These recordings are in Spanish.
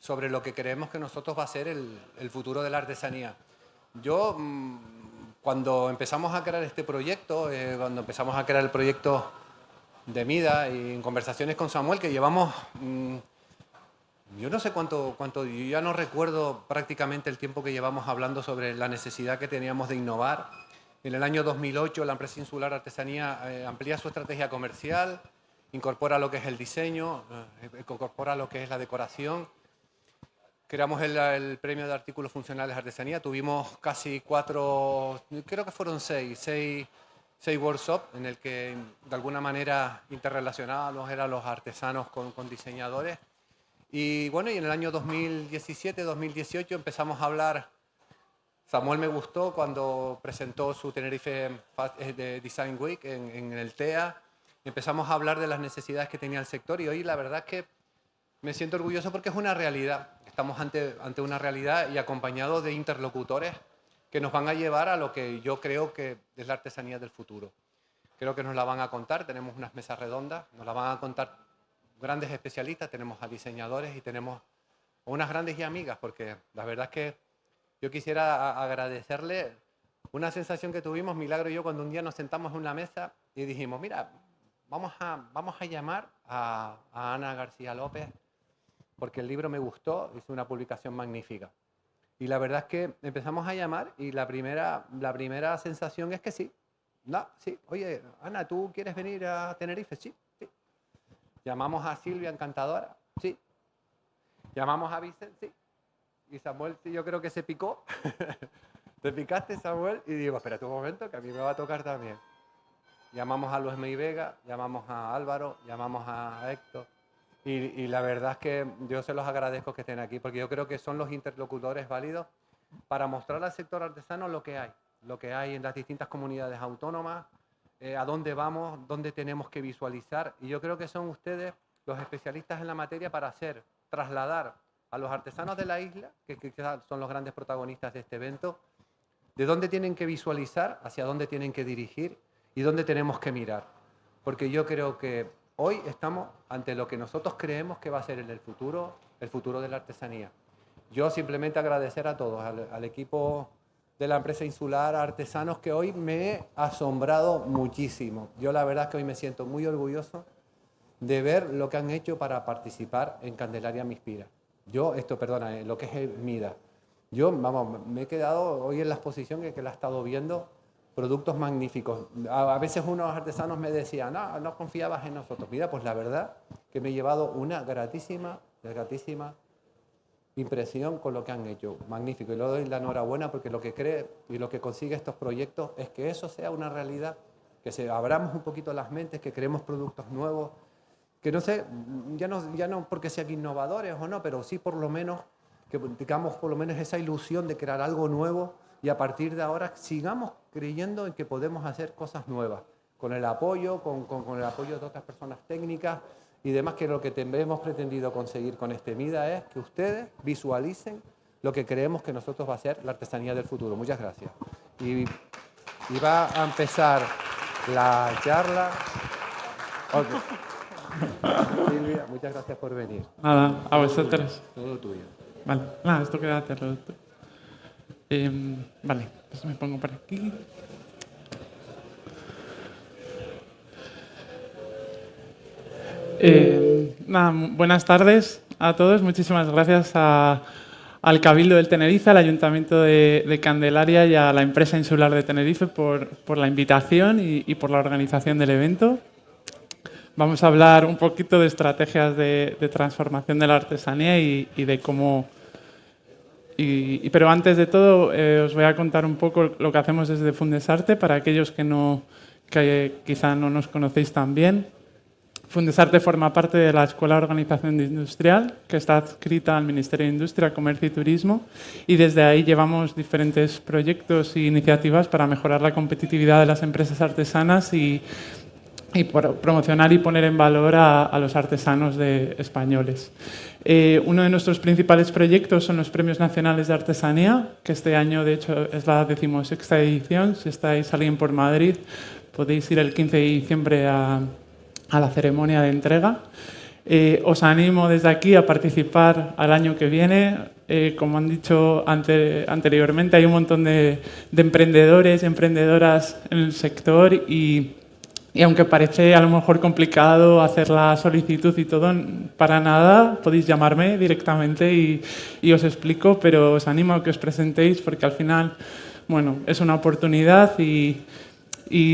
sobre lo que creemos que nosotros va a ser el futuro de la artesanía. Yo, cuando empezamos a crear este proyecto, cuando empezamos a crear el proyecto de Mida y en conversaciones con Samuel, que llevamos, yo no sé cuánto, yo ya no recuerdo prácticamente el tiempo que llevamos hablando sobre la necesidad que teníamos de innovar. En el año 2008 la empresa Insular Artesanía amplía su estrategia comercial, incorpora lo que es el diseño, incorpora lo que es la decoración. Creamos el premio de artículos funcionales de artesanía. Tuvimos casi 4, creo que fueron 6 workshops en el que de alguna manera interrelacionábamos eran los artesanos con diseñadores. Y bueno, y en el año 2017-2018 empezamos a hablar. Samuel me gustó cuando presentó su Tenerife Design Week en el TEA. Empezamos a hablar de las necesidades que tenía el sector y hoy la verdad es que me siento orgulloso porque es una realidad. Estamos ante una realidad y acompañados de interlocutores que nos van a llevar a lo que yo creo que es la artesanía del futuro. Creo que nos la van a contar, tenemos unas mesas redondas, nos la van a contar grandes especialistas, tenemos a diseñadores y tenemos a unas grandes y amigas, porque la verdad es que yo quisiera agradecerle una sensación que tuvimos, Milagro y yo, cuando un día nos sentamos en una mesa y dijimos, mira, vamos a llamar a Ana García López, porque el libro me gustó, hizo una publicación magnífica. Y la verdad es que empezamos a llamar y la primera sensación es que sí. No, sí, oye, Ana, ¿tú quieres venir a Tenerife? Sí, sí. Llamamos a Silvia, encantadora, sí. Llamamos a Vicente, sí. Y Samuel, sí, yo creo que se picó. Te picaste, Samuel, y digo, espérate un momento, que a mí me va a tocar también. Llamamos a Luis May Vega, llamamos a Álvaro, llamamos a Héctor. Y la verdad es que yo se los agradezco que estén aquí, porque yo creo que son los interlocutores válidos para mostrar al sector artesano lo que hay en las distintas comunidades autónomas, a dónde vamos, dónde tenemos que visualizar. Y yo creo que son ustedes los especialistas en la materia para trasladar a los artesanos de la isla, que quizás son los grandes protagonistas de este evento, de dónde tienen que visualizar, hacia dónde tienen que dirigir y dónde tenemos que mirar. Porque yo creo que hoy estamos ante lo que nosotros creemos que va a ser el futuro de la artesanía. Yo simplemente agradecer a todos, al equipo de la empresa Insular, a artesanos, que hoy me he asombrado muchísimo. Yo la verdad es que hoy me siento muy orgulloso de ver lo que han hecho para participar en Candelaria Me Inspira. Lo que es Mida. Yo, me he quedado hoy en la exposición que la he estado viendo, productos magníficos. A veces unos artesanos me decían, no confiabas en nosotros. Mira, pues la verdad que me he llevado una gratísima impresión con lo que han hecho. Magnífico. Y le doy la enhorabuena porque lo que cree y lo que consigue estos proyectos es que eso sea una realidad, que abramos un poquito las mentes, que creemos productos nuevos, que no sé, ya no porque sean innovadores o no, pero sí por lo menos que tengamos por lo menos esa ilusión de crear algo nuevo y a partir de ahora sigamos creyendo en que podemos hacer cosas nuevas, con el apoyo, con el apoyo de otras personas técnicas y demás, que lo que hemos pretendido conseguir con este Mida es que ustedes visualicen lo que creemos que nosotros va a ser la artesanía del futuro. Muchas gracias. Y va a empezar la charla. Silvia, muchas gracias por venir. Nada, a vosotros. Todo tuyo. Vale, nada, esto queda hacerlo. Vale, pues me pongo por aquí. Buenas tardes a todos. Muchísimas gracias al Cabildo del Tenerife, al Ayuntamiento de Candelaria y a la empresa Insular de Tenerife por la invitación y por la organización del evento. Vamos a hablar un poquito de estrategias de transformación de la artesanía y de cómo... Pero antes de todo, os voy a contar un poco lo que hacemos desde Fundesarte para aquellos que quizá no nos conocéis tan bien. Fundesarte forma parte de la Escuela de Organización Industrial, que está adscrita al Ministerio de Industria, Comercio y Turismo, y desde ahí llevamos diferentes proyectos e iniciativas para mejorar la competitividad de las empresas artesanas y promocionar y poner en valor a los artesanos españoles. Uno de nuestros principales proyectos son los Premios Nacionales de Artesanía, que este año, de hecho, es la 16ª edición. Si estáis alguien por Madrid, podéis ir el 15 de diciembre a la ceremonia de entrega. Os animo desde aquí a participar al año que viene. Como han dicho anteriormente, hay un montón de emprendedores y emprendedoras en el sector y aunque parece a lo mejor complicado hacer la solicitud y todo, para nada, podéis llamarme directamente y os explico, pero os animo a que os presentéis porque al final, bueno, es una oportunidad y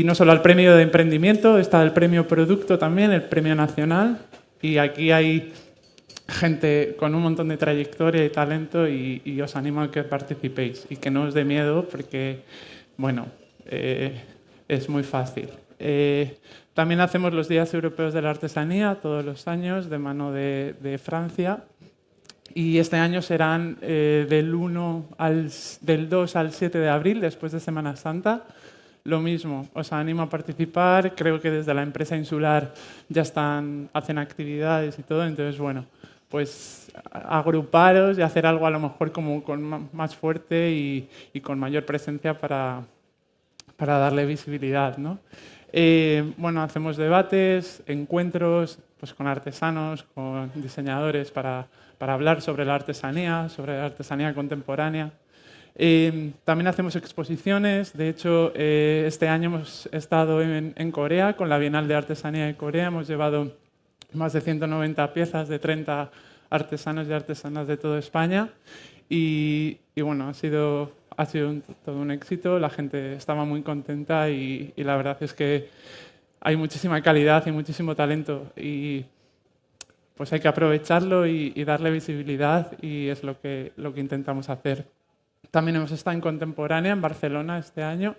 no solo al premio de emprendimiento, está el premio producto también, el premio nacional, y aquí hay gente con un montón de trayectoria y talento y os animo a que participéis y que no os dé miedo porque, bueno, es muy fácil. También hacemos los Días Europeos de la Artesanía todos los años de mano de Francia y este año serán del 2 al 7 de abril, después de Semana Santa. Lo mismo, os animo a participar, creo que desde la empresa insular ya hacen actividades y todo, entonces bueno, pues agruparos y hacer algo a lo mejor como más fuerte y con mayor presencia para darle visibilidad, ¿no? Bueno, hacemos debates, encuentros pues, con artesanos, con diseñadores para hablar sobre la artesanía contemporánea. También hacemos exposiciones. De hecho, este año hemos estado en Corea con la Bienal de Artesanía de Corea. Hemos llevado más de 190 piezas de 30 artesanos y artesanas de toda España. Y bueno, ha sido todo un éxito, la gente estaba muy contenta y la verdad es que hay muchísima calidad y muchísimo talento y pues hay que aprovecharlo y darle visibilidad y es lo que intentamos hacer. También hemos estado en Contemporánea, en Barcelona este año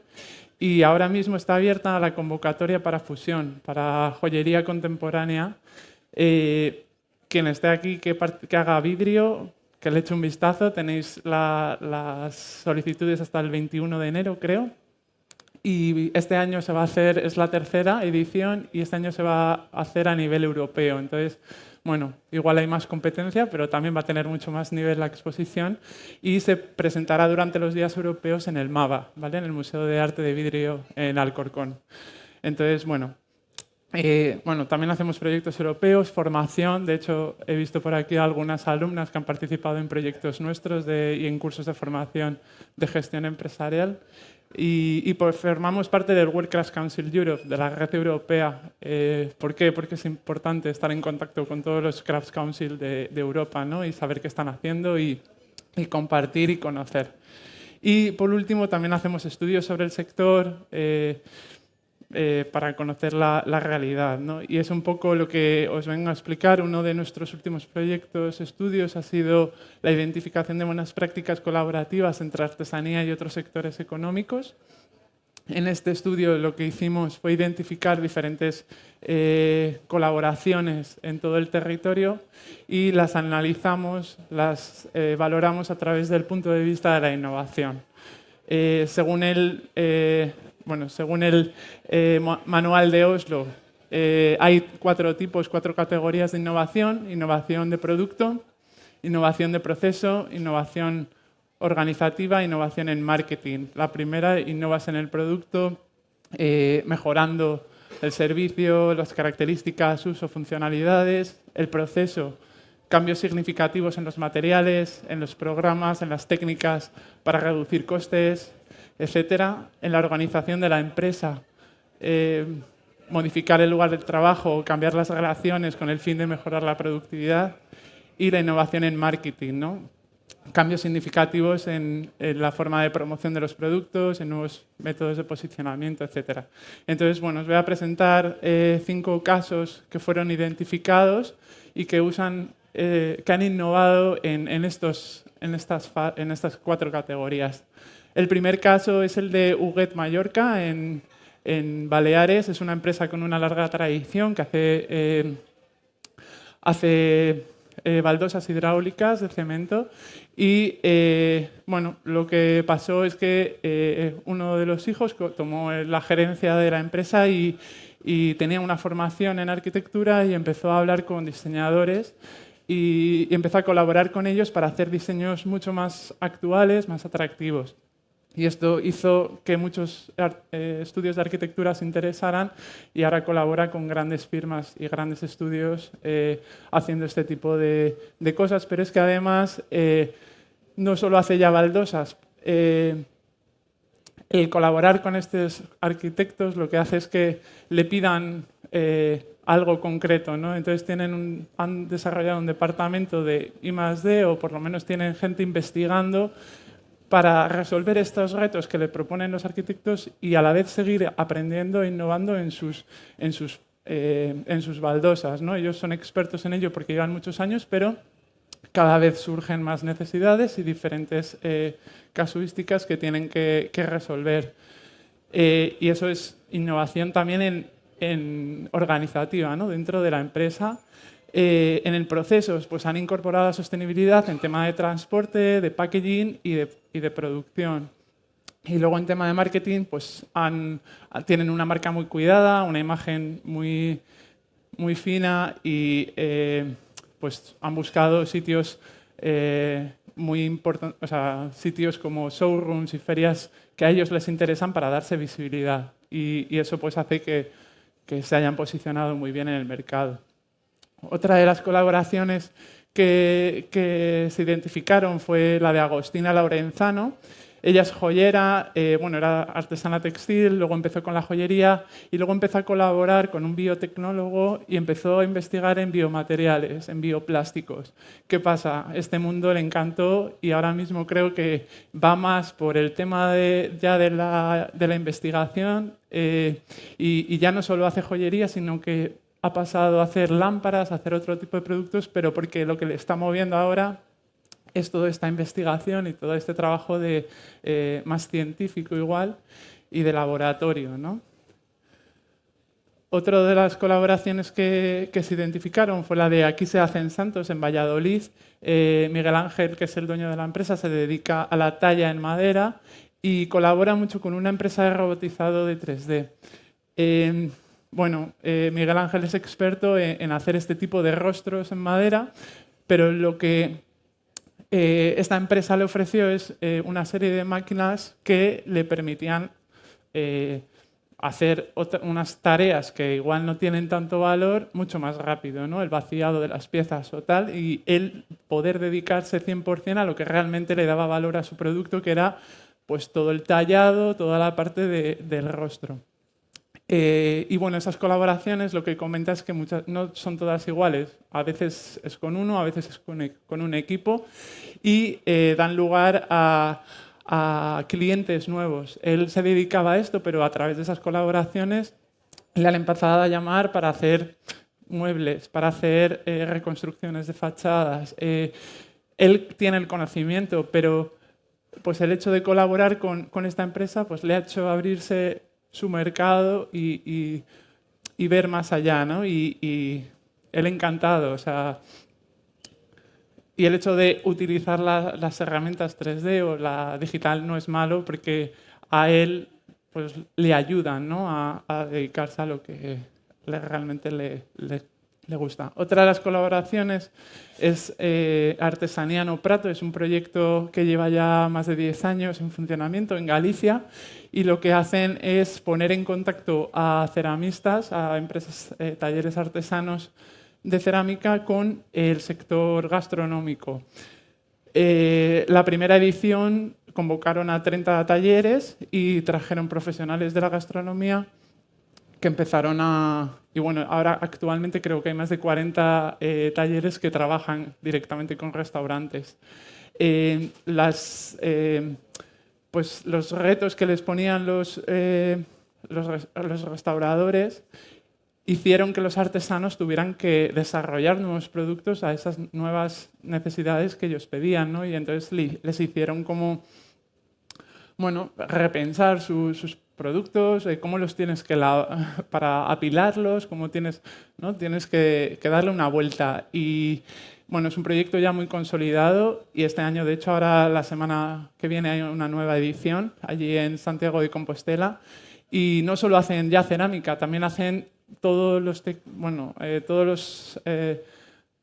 y ahora mismo está abierta la convocatoria para fusión, para joyería contemporánea. Quien esté aquí que haga vidrio, que le eche un vistazo, tenéis las solicitudes hasta el 21 de enero, creo. Y este año se va a hacer, es la tercera edición, y este año se va a hacer a nivel europeo. Entonces, bueno, igual hay más competencia, pero también va a tener mucho más nivel la exposición y se presentará durante los días europeos en el MAVA, ¿vale? En el Museo de Arte de Vidrio en Alcorcón. Entonces, bueno, también hacemos proyectos europeos, formación. De hecho, he visto por aquí algunas alumnas que han participado en proyectos nuestros y en cursos de formación de gestión empresarial. Y pues formamos parte del World Crafts Council Europe, de la red europea. ¿Por qué? Porque es importante estar en contacto con todos los Crafts Council de Europa, ¿no? Y saber qué están haciendo y compartir y conocer. Y por último, también hacemos estudios sobre el sector, para conocer la realidad, ¿no? Y es un poco lo que os vengo a explicar. Uno de nuestros últimos proyectos, estudios, ha sido la identificación de buenas prácticas colaborativas entre artesanía y otros sectores económicos. En este estudio lo que hicimos fue identificar diferentes colaboraciones en todo el territorio y las analizamos, las valoramos a través del punto de vista de la innovación. Según el manual de Oslo, hay 4 categorías de innovación: innovación de producto, innovación de proceso, innovación organizativa, innovación en marketing. La primera, innovas en el producto, mejorando el servicio, las características, uso, funcionalidades. El proceso, cambios significativos en los materiales, en los programas, en las técnicas para reducir costes, etcétera. En la organización de la empresa, modificar el lugar del trabajo o cambiar las relaciones con el fin de mejorar la productividad. Y la innovación en marketing, ¿no? Cambios significativos en la forma de promoción de los productos, en nuevos métodos de posicionamiento, etcétera. Entonces, bueno, os voy a presentar 5 casos que fueron identificados y que han innovado en estas 4 categorías. El primer caso es el de Huguet Mallorca, en Baleares. Es una empresa con una larga tradición que hace baldosas hidráulicas de cemento y lo que pasó es que uno de los hijos tomó la gerencia de la empresa y tenía una formación en arquitectura y empezó a hablar con diseñadores y empezó a colaborar con ellos para hacer diseños mucho más actuales, más atractivos. Y esto hizo que muchos estudios de arquitectura se interesaran y ahora colabora con grandes firmas y grandes estudios haciendo este tipo de cosas. Pero es que además no solo hace ya baldosas. El colaborar con estos arquitectos lo que hace es que le pidan algo concreto, ¿no? Entonces han desarrollado un departamento de I+D, o por lo menos tienen gente investigando para resolver estos retos que le proponen los arquitectos y a la vez seguir aprendiendo e innovando en sus baldosas, ¿no? Ellos son expertos en ello porque llevan muchos años, pero cada vez surgen más necesidades y diferentes casuísticas que tienen que resolver. Y eso es innovación también en organizativa, ¿no? Dentro de la empresa. En el proceso pues, han incorporado la sostenibilidad en tema de transporte, de packaging y de producción. Y luego en tema de marketing pues, tienen una marca muy cuidada, una imagen muy, muy fina y pues, han buscado sitios muy importantes, o sea, sitios como showrooms y ferias que a ellos les interesan para darse visibilidad. Y eso pues, hace que se hayan posicionado muy bien en el mercado. Otra de las colaboraciones que se identificaron fue la de Agostina Laurenzano. Ella es joyera, era artesana textil, luego empezó con la joyería y luego empezó a colaborar con un biotecnólogo y empezó a investigar en biomateriales, en bioplásticos. ¿Qué pasa? Este mundo le encantó y ahora mismo creo que va más por el tema de la investigación y ya no solo hace joyería, sino que ha pasado a hacer lámparas, a hacer otro tipo de productos, pero porque lo que le está moviendo ahora es toda esta investigación y todo este trabajo más científico igual y de laboratorio, ¿no? Otra de las colaboraciones que se identificaron fue la de Aquí se hacen santos en Valladolid. Miguel Ángel, que es el dueño de la empresa, se dedica a la talla en madera y colabora mucho con una empresa de robotizado de 3D. Miguel Ángel es experto en hacer este tipo de rostros en madera, pero lo que esta empresa le ofreció es una serie de máquinas que le permitían hacer unas tareas que igual no tienen tanto valor mucho más rápido, ¿no? El vaciado de las piezas o tal, y él poder dedicarse 100% a lo que realmente le daba valor a su producto, que era pues, todo el tallado, toda la parte del rostro. Esas colaboraciones lo que comenta es que no son todas iguales. A veces es con uno, a veces es con un equipo y dan lugar a clientes nuevos. Él se dedicaba a esto, pero a través de esas colaboraciones le han empezado a llamar para hacer muebles, para hacer reconstrucciones de fachadas. Él tiene el conocimiento, pero pues el hecho de colaborar con esta empresa pues, le ha hecho abrirse su mercado y ver más allá, ¿no? Y él encantado, o sea, y el hecho de utilizar las herramientas 3D o la digital no es malo porque a él pues, le ayudan, ¿no? a dedicarse a lo que realmente le gusta. Otra de las colaboraciones es Artesanía No Prato, es un proyecto que lleva ya más de 10 años en funcionamiento en Galicia y lo que hacen es poner en contacto a ceramistas, a empresas, talleres artesanos de cerámica con el sector gastronómico. La primera edición convocaron a 30 talleres y trajeron profesionales de la gastronomía que empezaron ahora actualmente creo que hay más de 40 talleres que trabajan directamente con restaurantes. Los retos que les ponían los restauradores hicieron que los artesanos tuvieran que desarrollar nuevos productos a esas nuevas necesidades que ellos pedían, ¿no? Y entonces les hicieron como repensar sus productos, cómo los tienes que para apilarlos, cómo tienes que darle una vuelta. Y es un proyecto ya muy consolidado y este año, de hecho, ahora la semana que viene hay una nueva edición allí en Santiago de Compostela. Y no solo hacen ya cerámica, también hacen todos los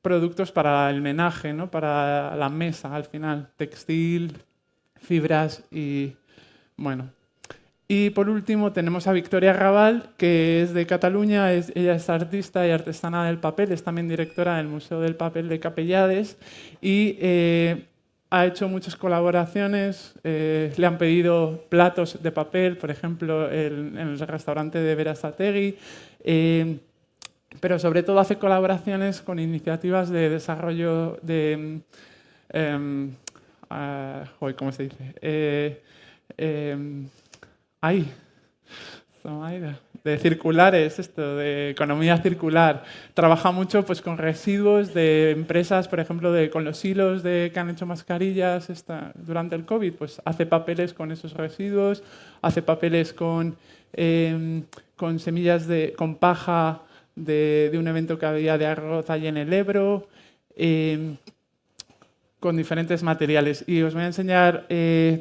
productos para el menaje, ¿no? Para la mesa al final, textil, fibras y Bueno. Y por último tenemos a Victoria Raval, que es de Cataluña, ella es artista y artesana del papel, es también directora del Museo del Papel de Capellades y ha hecho muchas colaboraciones, le han pedido platos de papel, por ejemplo, en el restaurante de Berasategui, pero sobre todo hace colaboraciones con iniciativas de desarrollo de... ¿cómo se dice? De circulares, de economía circular. Trabaja mucho pues, con residuos de empresas, por ejemplo, con los hilos que han hecho mascarillas durante el COVID, pues hace papeles con esos residuos, hace papeles con semillas con paja de un evento que había de arroz allí en el Ebro, con diferentes materiales. Y os voy a enseñar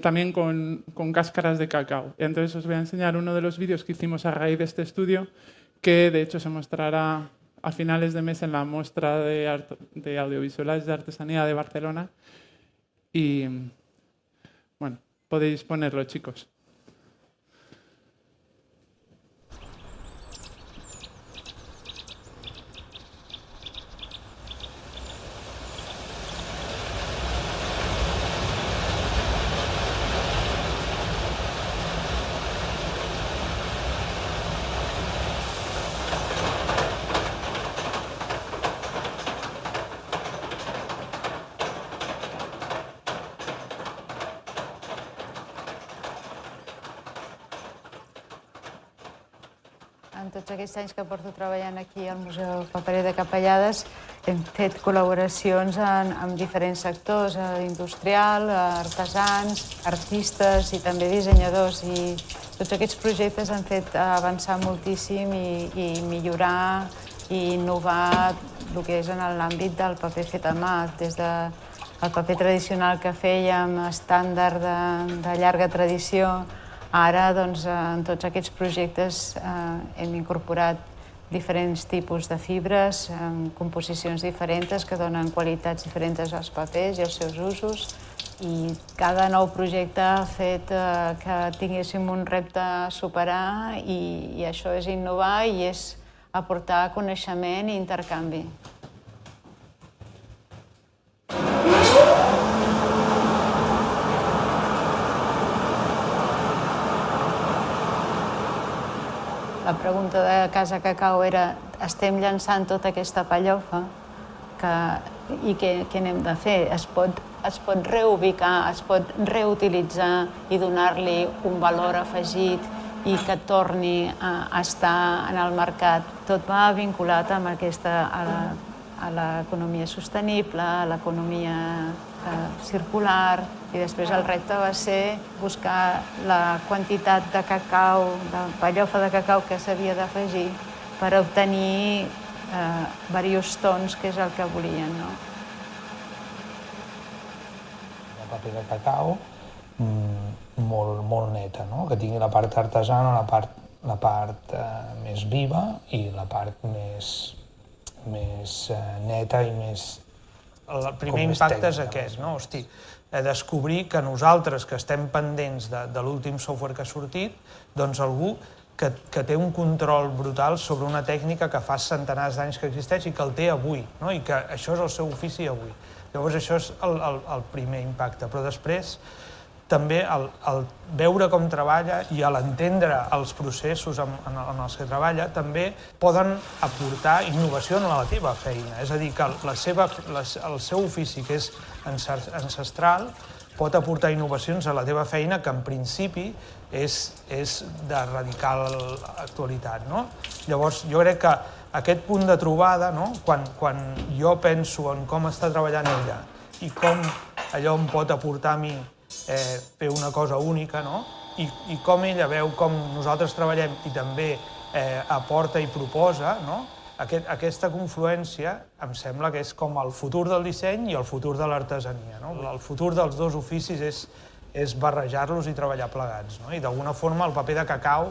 también con cáscaras de cacao. Entonces os voy a enseñar uno de los vídeos que hicimos a raíz de este estudio, que de hecho se mostrará a finales de mes en la muestra de audiovisuales de artesanía de Barcelona. Y bueno, podéis ponerlo, chicos. En tots aquests anys que porto treballant aquí al Museu Paperer de Capellades hem fet col·laboracions amb diferents sectors, industrial, artesans, artistes i també dissenyadors. I tots aquests projectes han fet avançar moltíssim i millorar i innovar el que és en l'àmbit del paper fet a mà, des del paper tradicional que fèiem, estàndard de llarga tradició. Ara, doncs, en tots aquests projectes hem incorporat diferents tipus de fibres, composicions diferents que donen qualitats diferents als papers i als seus usos. I cada nou projecte ha fet que tinguéssim un repte a superar i això és innovar i és aportar coneixement i intercanvi. La pregunta de Casa Cacau era: estem llançant tota aquesta pellofa i què n'hem de fer? Es pot reubicar, es pot reutilitzar i donar-li un valor afegit i que torni a estar en el mercat. Tot va vinculat amb a l'economia sostenible, a l'economia circular, i després el repte va ser buscar la quantitat de cacau, de pellofa de cacau que s'havia d'afegir per obtenir diversos tons, que és el que volien. El paper de cacau molt neta, que tingui la part artesana, la part més viva i la part més neta i més... El primer impacte és aquest, no? Hosti, descobrir que nosaltres, que estem pendents de l'últim software que ha sortit, doncs algú que té un control brutal sobre una tècnica que fa centenars d'anys que existeix i que el té avui, i que això és el seu ofici avui. Llavors això és el primer impacte, però després també el veure com treballa i l'entendre els processos en els que treballa també poden aportar innovació en la teva feina. És a dir, que el seu ofici, que és ancestral, pot aportar innovacions a la teva feina que en principi és de radical actualitat. Llavors jo crec que aquest punt de trobada, quan jo penso en com està treballant ella i com allò em pot aportar a mi fer una cosa única, i com ella veu com nosaltres treballem i també aporta i proposa, aquesta confluència em sembla que és com el futur del disseny i el futur de l'artesania. El futur dels dos oficis és barrejar-los i treballar plegats. I d'alguna forma el paper de cacau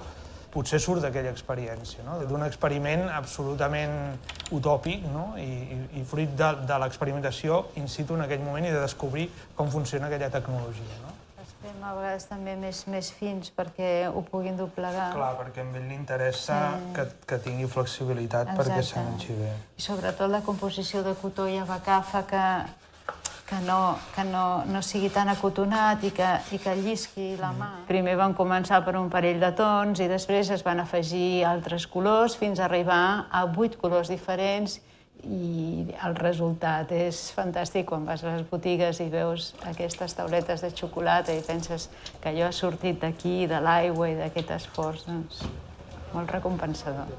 potser surt d'aquella experiència, d'un experiment absolutament utòpic i fruit de l'experimentació in situ en aquell moment i de descobrir com funciona aquella tecnologia. Estem a vegades també més fins perquè ho puguin doblegar. Clar, perquè a ell li interessa que tingui flexibilitat perquè s'enganxi bé. I sobretot la composició de cotó i abacà fa que no sigui tan acotonat i que llisqui la mà. Primer van començar per un parell de tons i després es van afegir altres colors fins a arribar a 8 colors diferents i el resultat és fantàstic. Quan vas a les botigues i veus aquestes tauletes de xocolata i penses que allò ha sortit d'aquí, de l'aigua i d'aquest esforç, doncs molt recompensador.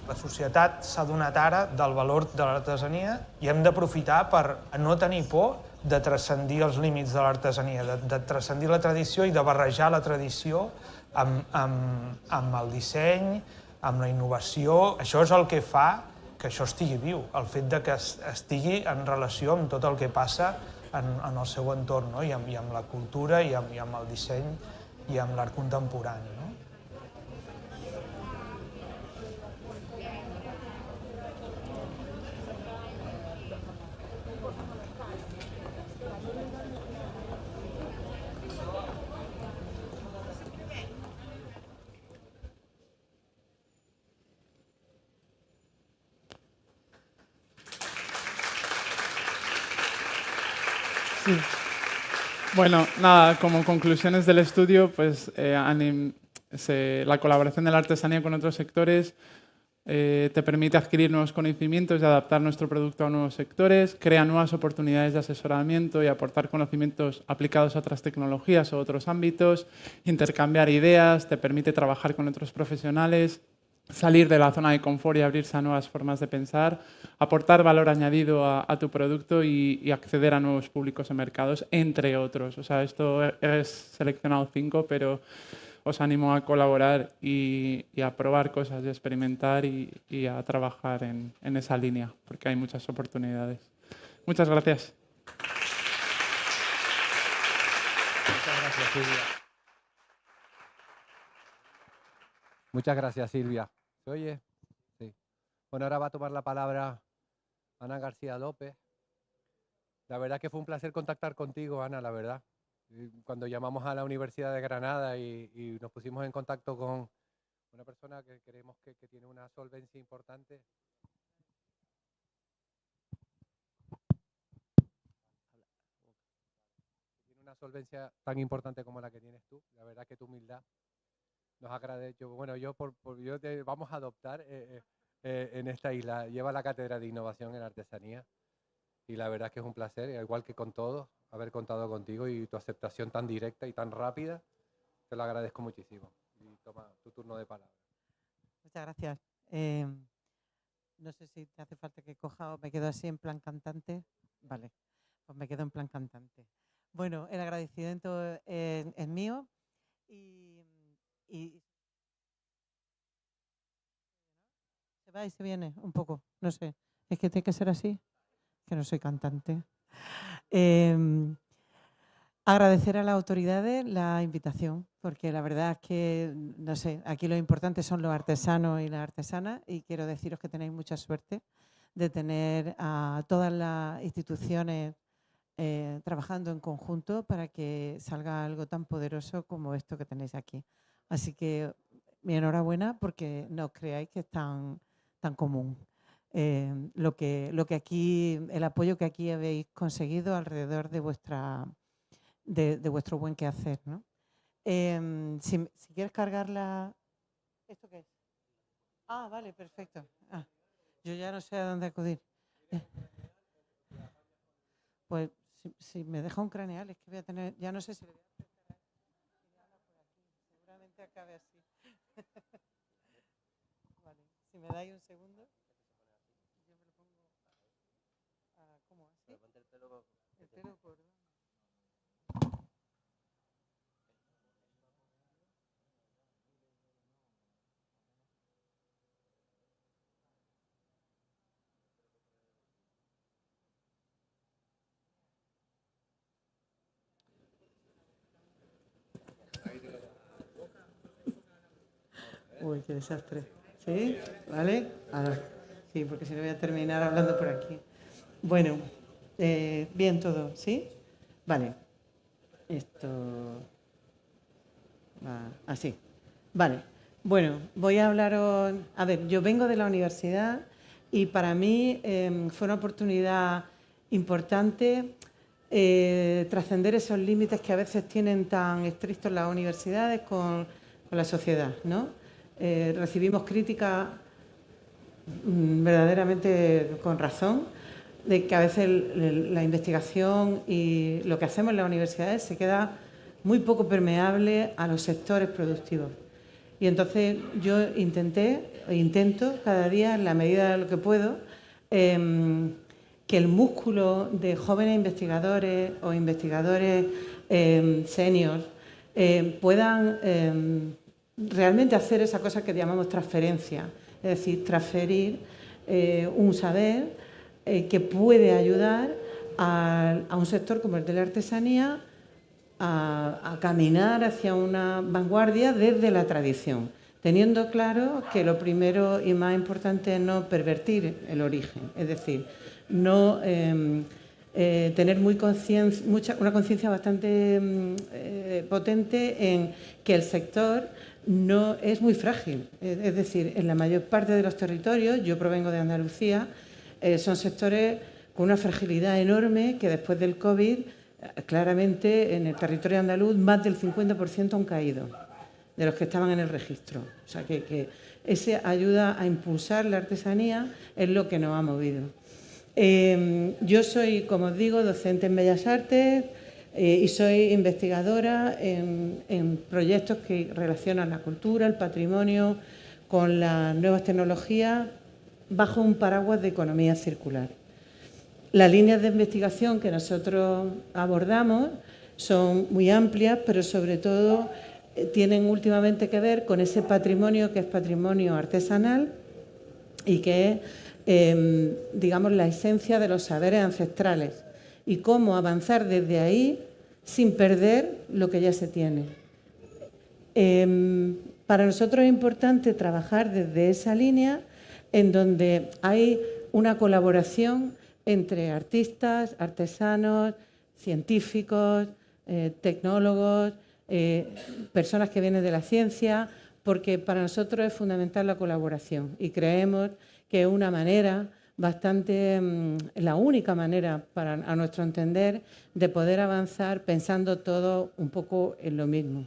La societat s'ha donat ara del valor de l'artesania i hem d'aprofitar per no tenir por de transcendir els límits de l'artesania, de transcendir la tradició i de barrejar la tradició amb el disseny, amb la innovació. Això és el que fa que això estigui viu, el fet de que estigui en relació amb tot el que passa en el seu entorn, no? I amb la cultura i amb el disseny i amb l'art contemporani. No? Sí. Bueno, nada, como conclusiones del estudio, pues la colaboración de la artesanía con otros sectores te permite adquirir nuevos conocimientos y adaptar nuestro producto a nuevos sectores, crea nuevas oportunidades de asesoramiento y aportar conocimientos aplicados a otras tecnologías o otros ámbitos, intercambiar ideas, te permite trabajar con otros profesionales, salir de la zona de confort y abrirse a nuevas formas de pensar, aportar valor añadido a tu producto y acceder a nuevos públicos y mercados, entre otros. O sea, esto he seleccionado 5, pero os animo a colaborar y a probar cosas, y a experimentar y a trabajar en esa línea, porque hay muchas oportunidades. Muchas gracias. Muchas gracias, Silvia. Muchas gracias, Silvia. ¿Se oye? Sí. Bueno, ahora va a tomar la palabra Ana García López. La verdad que fue un placer contactar contigo, Ana, la verdad. Cuando llamamos a la Universidad de Granada y nos pusimos en contacto con una persona que creemos que tiene una solvencia importante. Tiene una solvencia tan importante como la que tienes tú. La verdad que tu humildad nos agradezco. Bueno, vamos a adoptar en esta isla. Lleva la cátedra de innovación en artesanía y la verdad que es un placer, igual que con todos, haber contado contigo y tu aceptación tan directa y tan rápida. Te lo agradezco muchísimo. Y toma tu turno de palabra. Muchas gracias. No sé si te hace falta que coja o me quedo así en plan cantante. Vale, pues me quedo en plan cantante. Bueno, el agradecimiento es mío y se va y se viene un poco, no sé. Es que tiene que ser así, que no soy cantante. Agradecer a las autoridades la invitación, porque la verdad es que, no sé, aquí lo importante son los artesanos y las artesanas y quiero deciros que tenéis mucha suerte de tener a todas las instituciones trabajando en conjunto para que salga algo tan poderoso como esto que tenéis aquí. Así que mi enhorabuena porque no os creáis que es tan común. lo que aquí, el apoyo que aquí habéis conseguido alrededor de vuestro buen quehacer, ¿no? Si quieres cargarla... ¿Esto qué es? Ah, vale, perfecto. Yo ya no sé a dónde acudir. Pues si me deja un craneal, es que voy a tener... Ya no sé si le voy a apretar por aquí. Seguramente acabe así. Vale, si me dais un segundo, yo me lo pongo... ¿Cómo? ¿Así? El pelo por... Uy, qué desastre. ¿Sí? ¿Vale? Ahora, sí, porque si no voy a terminar hablando por aquí. Bueno, bien todo, ¿sí? Vale. Esto va así. Vale. Bueno, voy a hablaros... A ver, yo vengo de la universidad y para mí fue una oportunidad importante trascender esos límites que a veces tienen tan estrictos las universidades con la sociedad, ¿no? Recibimos críticas verdaderamente con razón de que a veces la investigación y lo que hacemos en las universidades se queda muy poco permeable a los sectores productivos. Y entonces yo intento cada día, en la medida de lo que puedo, que el músculo de jóvenes investigadores o investigadores seniors puedan realmente hacer esa cosa que llamamos transferencia, es decir, transferir un saber que puede ayudar a un sector como el de la artesanía a caminar hacia una vanguardia desde la tradición, teniendo claro que lo primero y más importante es no pervertir el origen, es decir, no tener una conciencia bastante potente en que el sector no es muy frágil. Es decir, en la mayor parte de los territorios, yo provengo de Andalucía, son sectores con una fragilidad enorme que después del COVID, claramente en el territorio andaluz, más del 50% han caído de los que estaban en el registro. O sea, que esa ayuda a impulsar la artesanía es lo que nos ha movido. Yo soy, como os digo, docente en Bellas Artes y soy investigadora en proyectos que relacionan la cultura, el patrimonio, con las nuevas tecnologías, bajo un paraguas de economía circular. Las líneas de investigación que nosotros abordamos son muy amplias, pero sobre todo tienen últimamente que ver con ese patrimonio que es patrimonio artesanal y que es, digamos, la esencia de los saberes ancestrales y cómo avanzar desde ahí sin perder lo que ya se tiene. Para nosotros es importante trabajar desde esa línea en donde hay una colaboración entre artistas, artesanos, científicos, tecnólogos, personas que vienen de la ciencia, porque para nosotros es fundamental la colaboración y creemos que es una manera bastante, la única manera, a nuestro entender, de poder avanzar pensando todo un poco en lo mismo.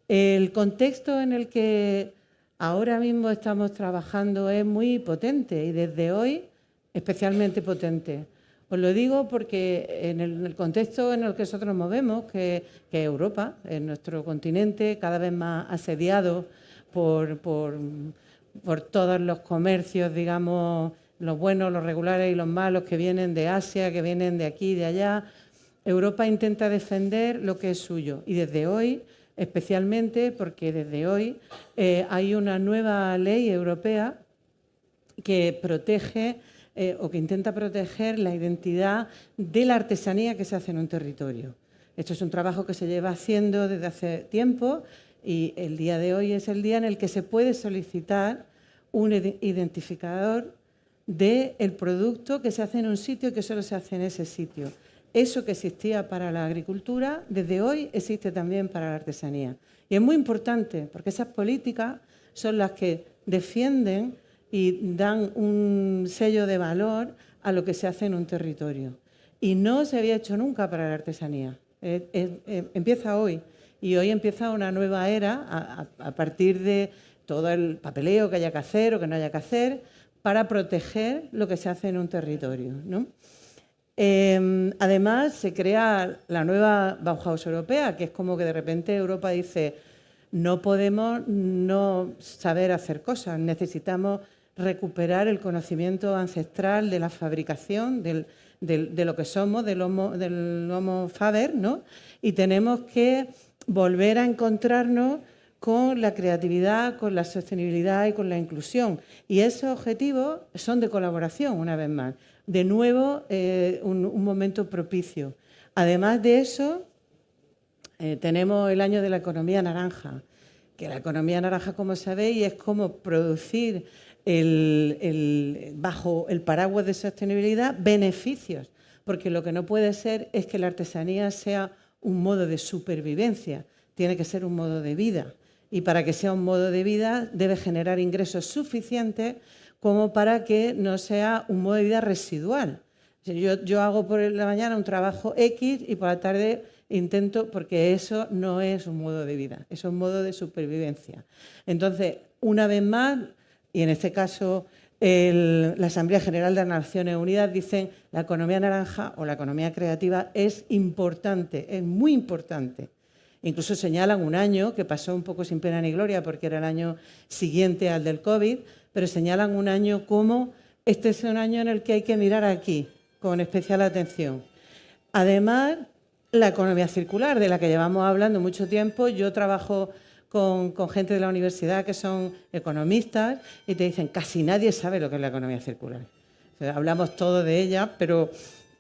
El contexto en el que ahora mismo estamos trabajando es muy potente y desde hoy especialmente potente. Os lo digo porque en el contexto en el que nosotros nos movemos, que es Europa, en nuestro continente, cada vez más asediado por todos los comercios, digamos, los buenos, los regulares y los malos que vienen de Asia, que vienen de aquí y de allá, Europa intenta defender lo que es suyo. Y desde hoy, especialmente, porque desde hoy hay una nueva ley europea que protege o que intenta proteger la identidad de la artesanía que se hace en un territorio. Esto es un trabajo que se lleva haciendo desde hace tiempo y el día de hoy es el día en el que se puede solicitar un identificador del producto que se hace en un sitio y que solo se hace en ese sitio. Eso que existía para la agricultura, desde hoy existe también para la artesanía. Y es muy importante porque esas políticas son las que defienden y dan un sello de valor a lo que se hace en un territorio. Y no se había hecho nunca para la artesanía. Empieza hoy. Y hoy empieza una nueva era a partir de todo el papeleo que haya que hacer o que no haya que hacer para proteger lo que se hace en un territorio, ¿no? Además, se crea la nueva Bauhaus europea, que es como que de repente Europa dice: no podemos no saber hacer cosas, necesitamos recuperar el conocimiento ancestral de la fabricación, de lo que somos, del Homo faber, ¿no? Y tenemos que volver a encontrarnos con la creatividad, con la sostenibilidad y con la inclusión. Y esos objetivos son de colaboración, una vez más. De nuevo, un momento propicio. Además de eso, tenemos el año de la economía naranja, que la economía naranja, como sabéis, es como producir bajo el paraguas de sostenibilidad beneficios, porque lo que no puede ser es que la artesanía sea un modo de supervivencia, tiene que ser un modo de vida. Y para que sea un modo de vida debe generar ingresos suficientes como para que no sea un modo de vida residual. Yo hago por la mañana un trabajo X y por la tarde intento, porque eso no es un modo de vida, es un modo de supervivencia. Entonces, una vez más, y en este caso la Asamblea General de las Naciones Unidas dicen: la economía naranja o la economía creativa es importante, es muy importante. Incluso señalan un año que pasó un poco sin pena ni gloria porque era el año siguiente al del COVID, pero señalan un año como este es un año en el que hay que mirar aquí con especial atención. Además, la economía circular, de la que llevamos hablando mucho tiempo. Yo trabajo con gente de la universidad que son economistas y te dicen: casi nadie sabe lo que es la economía circular. O sea, hablamos todos de ella, pero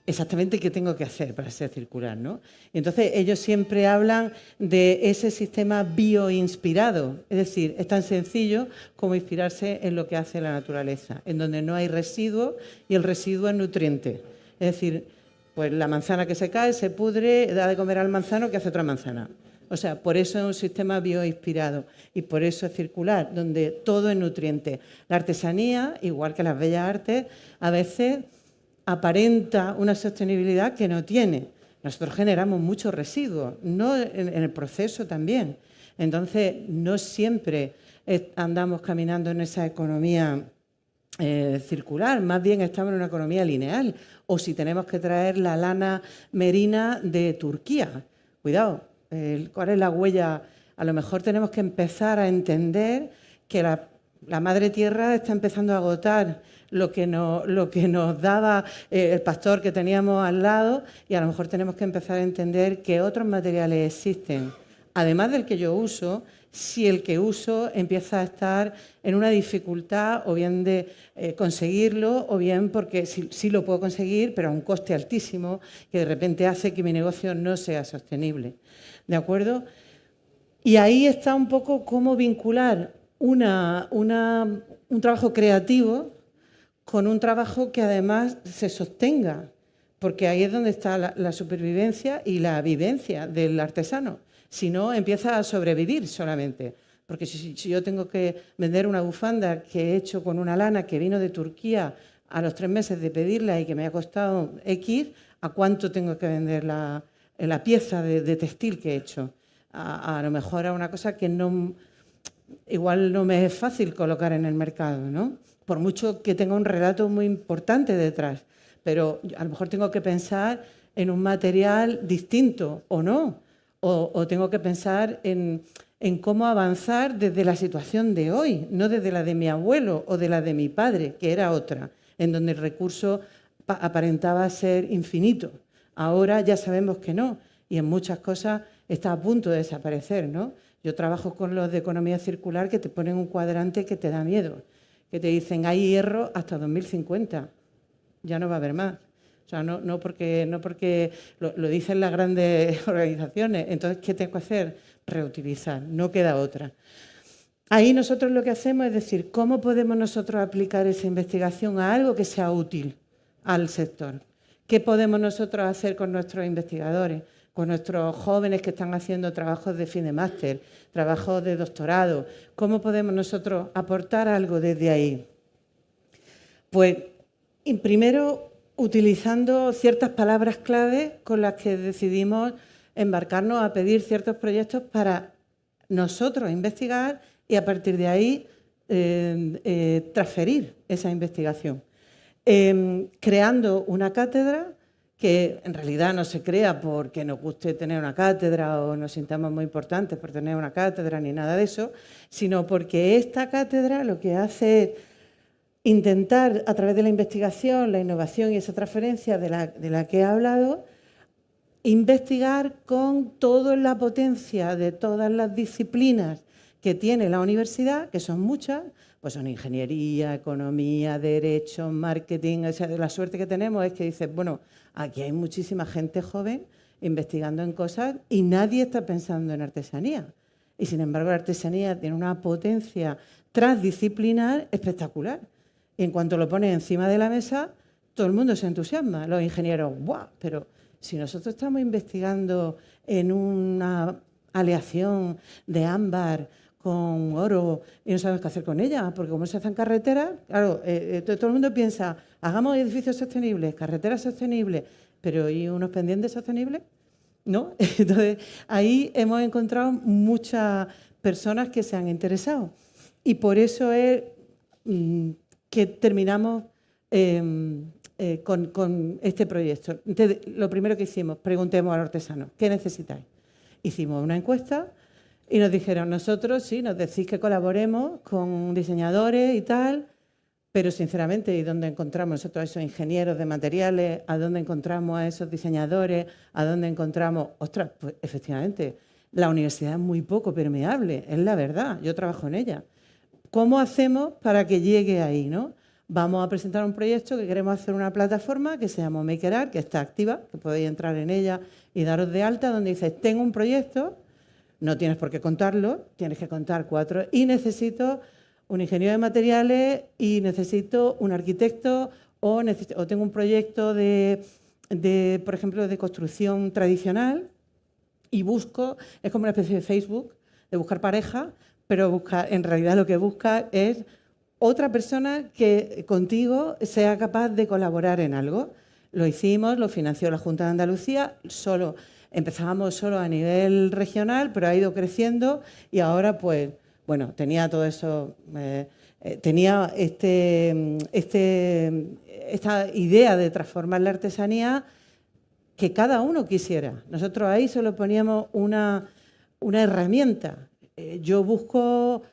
exactamente qué tengo que hacer para ser circular, ¿no? Y entonces ellos siempre hablan de ese sistema bioinspirado, es decir, es tan sencillo como inspirarse en lo que hace la naturaleza, en donde no hay residuo y el residuo es nutriente. Es decir, pues la manzana que se cae, se pudre, da de comer al manzano que hace otra manzana. O sea, por eso es un sistema bioinspirado y por eso es circular, donde todo es nutriente. La artesanía, igual que las bellas artes, a veces aparenta una sostenibilidad que no tiene. Nosotros generamos muchos residuos, no en el proceso también. Entonces, no siempre andamos caminando en esa economía circular, más bien estamos en una economía lineal. O si tenemos que traer la lana merina de Turquía, cuidado, ¿cuál es la huella? A lo mejor tenemos que empezar a entender que la madre tierra está empezando a agotar lo que nos daba el pastor que teníamos al lado, y a lo mejor tenemos que empezar a entender que otros materiales existen, además del que yo uso, si el que uso empieza a estar en una dificultad o bien de conseguirlo, o bien porque sí lo puedo conseguir, pero a un coste altísimo, que de repente hace que mi negocio no sea sostenible. ¿De acuerdo? Y ahí está un poco cómo vincular un trabajo creativo con un trabajo que además se sostenga, porque ahí es donde está la supervivencia y la vivencia del artesano. Si no, empieza a sobrevivir solamente. Porque si yo tengo que vender una bufanda que he hecho con una lana que vino de Turquía a los 3 meses de pedirla y que me ha costado X, ¿a cuánto tengo que vender la pieza de textil que he hecho? A lo mejor a una cosa que igual no me es fácil colocar en el mercado, ¿no? Por mucho que tenga un relato muy importante detrás. Pero a lo mejor tengo que pensar en un material distinto o no. O tengo que pensar en cómo avanzar desde la situación de hoy, no desde la de mi abuelo o de la de mi padre, que era otra, en donde el recurso aparentaba ser infinito. Ahora ya sabemos que no, y en muchas cosas está a punto de desaparecer, ¿no? Yo trabajo con los de economía circular que te ponen un cuadrante que te da miedo, que te dicen hay hierro hasta 2050, ya no va a haber más. O sea, no porque lo dicen las grandes organizaciones. Entonces, ¿qué tengo que hacer? Reutilizar, no queda otra. Ahí nosotros lo que hacemos es decir, ¿cómo podemos nosotros aplicar esa investigación a algo que sea útil al sector? ¿Qué podemos nosotros hacer con nuestros investigadores, con nuestros jóvenes que están haciendo trabajos de fin de máster, trabajos de doctorado? ¿Cómo podemos nosotros aportar algo desde ahí? Pues primero utilizando ciertas palabras clave con las que decidimos embarcarnos a pedir ciertos proyectos para nosotros investigar y a partir de ahí transferir esa investigación. Creando una cátedra que en realidad no se crea porque nos guste tener una cátedra o nos sintamos muy importantes por tener una cátedra ni nada de eso, sino porque esta cátedra lo que hace es intentar, a través de la investigación, la innovación y esa transferencia de la que he hablado, investigar con toda la potencia de todas las disciplinas que tiene la universidad, que son muchas, pues son ingeniería, economía, derecho, marketing. O sea, la suerte que tenemos es que dices, bueno, aquí hay muchísima gente joven investigando en cosas y nadie está pensando en artesanía. Y sin embargo, la artesanía tiene una potencia transdisciplinar espectacular. Y en cuanto lo pones encima de la mesa, todo el mundo se entusiasma. Los ingenieros, ¡guau! Pero si nosotros estamos investigando en una aleación de ámbar con oro y no sabemos qué hacer con ella, porque como se hacen carreteras, claro, todo el mundo piensa, hagamos edificios sostenibles, carreteras sostenibles, pero ¿y unos pendientes sostenibles? ¿No? Entonces, ahí hemos encontrado muchas personas que se han interesado. Y por eso es que terminamos con este proyecto. Entonces, lo primero que hicimos, preguntemos a los artesanos, ¿qué necesitáis? Hicimos una encuesta y nos dijeron, nosotros sí, nos decís que colaboremos con diseñadores y tal, pero sinceramente, ¿y dónde encontramos nosotros a esos ingenieros de materiales? ¿A dónde encontramos a esos diseñadores? ¿A dónde encontramos? Ostras, pues efectivamente, la universidad es muy poco permeable, es la verdad, yo trabajo en ella. ¿Cómo hacemos para que llegue ahí, no? Vamos a presentar un proyecto que queremos hacer una plataforma que se llama MakerArt, que está activa, que podéis entrar en ella y daros de alta, donde dices, tengo un proyecto, no tienes por qué contarlo, tienes que contar 4, y necesito un ingeniero de materiales y necesito un arquitecto o tengo un proyecto por ejemplo, de construcción tradicional y busco, es como una especie de Facebook, de buscar pareja, pero en realidad lo que busca es otra persona que contigo sea capaz de colaborar en algo. Lo hicimos, lo financió la Junta de Andalucía, empezábamos solo a nivel regional, pero ha ido creciendo y ahora, pues, bueno, tenía todo eso, tenía esta idea de transformar la artesanía que cada uno quisiera. Nosotros ahí solo poníamos una herramienta. Yo busco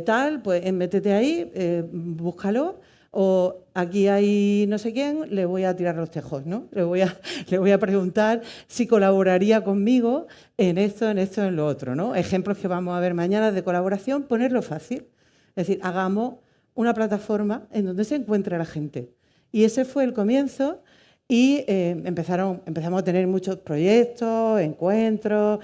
tal, pues métete ahí, búscalo, o aquí hay no sé quién, le voy a tirar los tejos, ¿no? Le voy a preguntar si colaboraría conmigo en esto, en lo otro, ¿no? Ejemplos que vamos a ver mañana de colaboración, ponerlo fácil. Es decir, hagamos una plataforma en donde se encuentre la gente. Y ese fue el comienzo y empezamos a tener muchos proyectos, encuentros.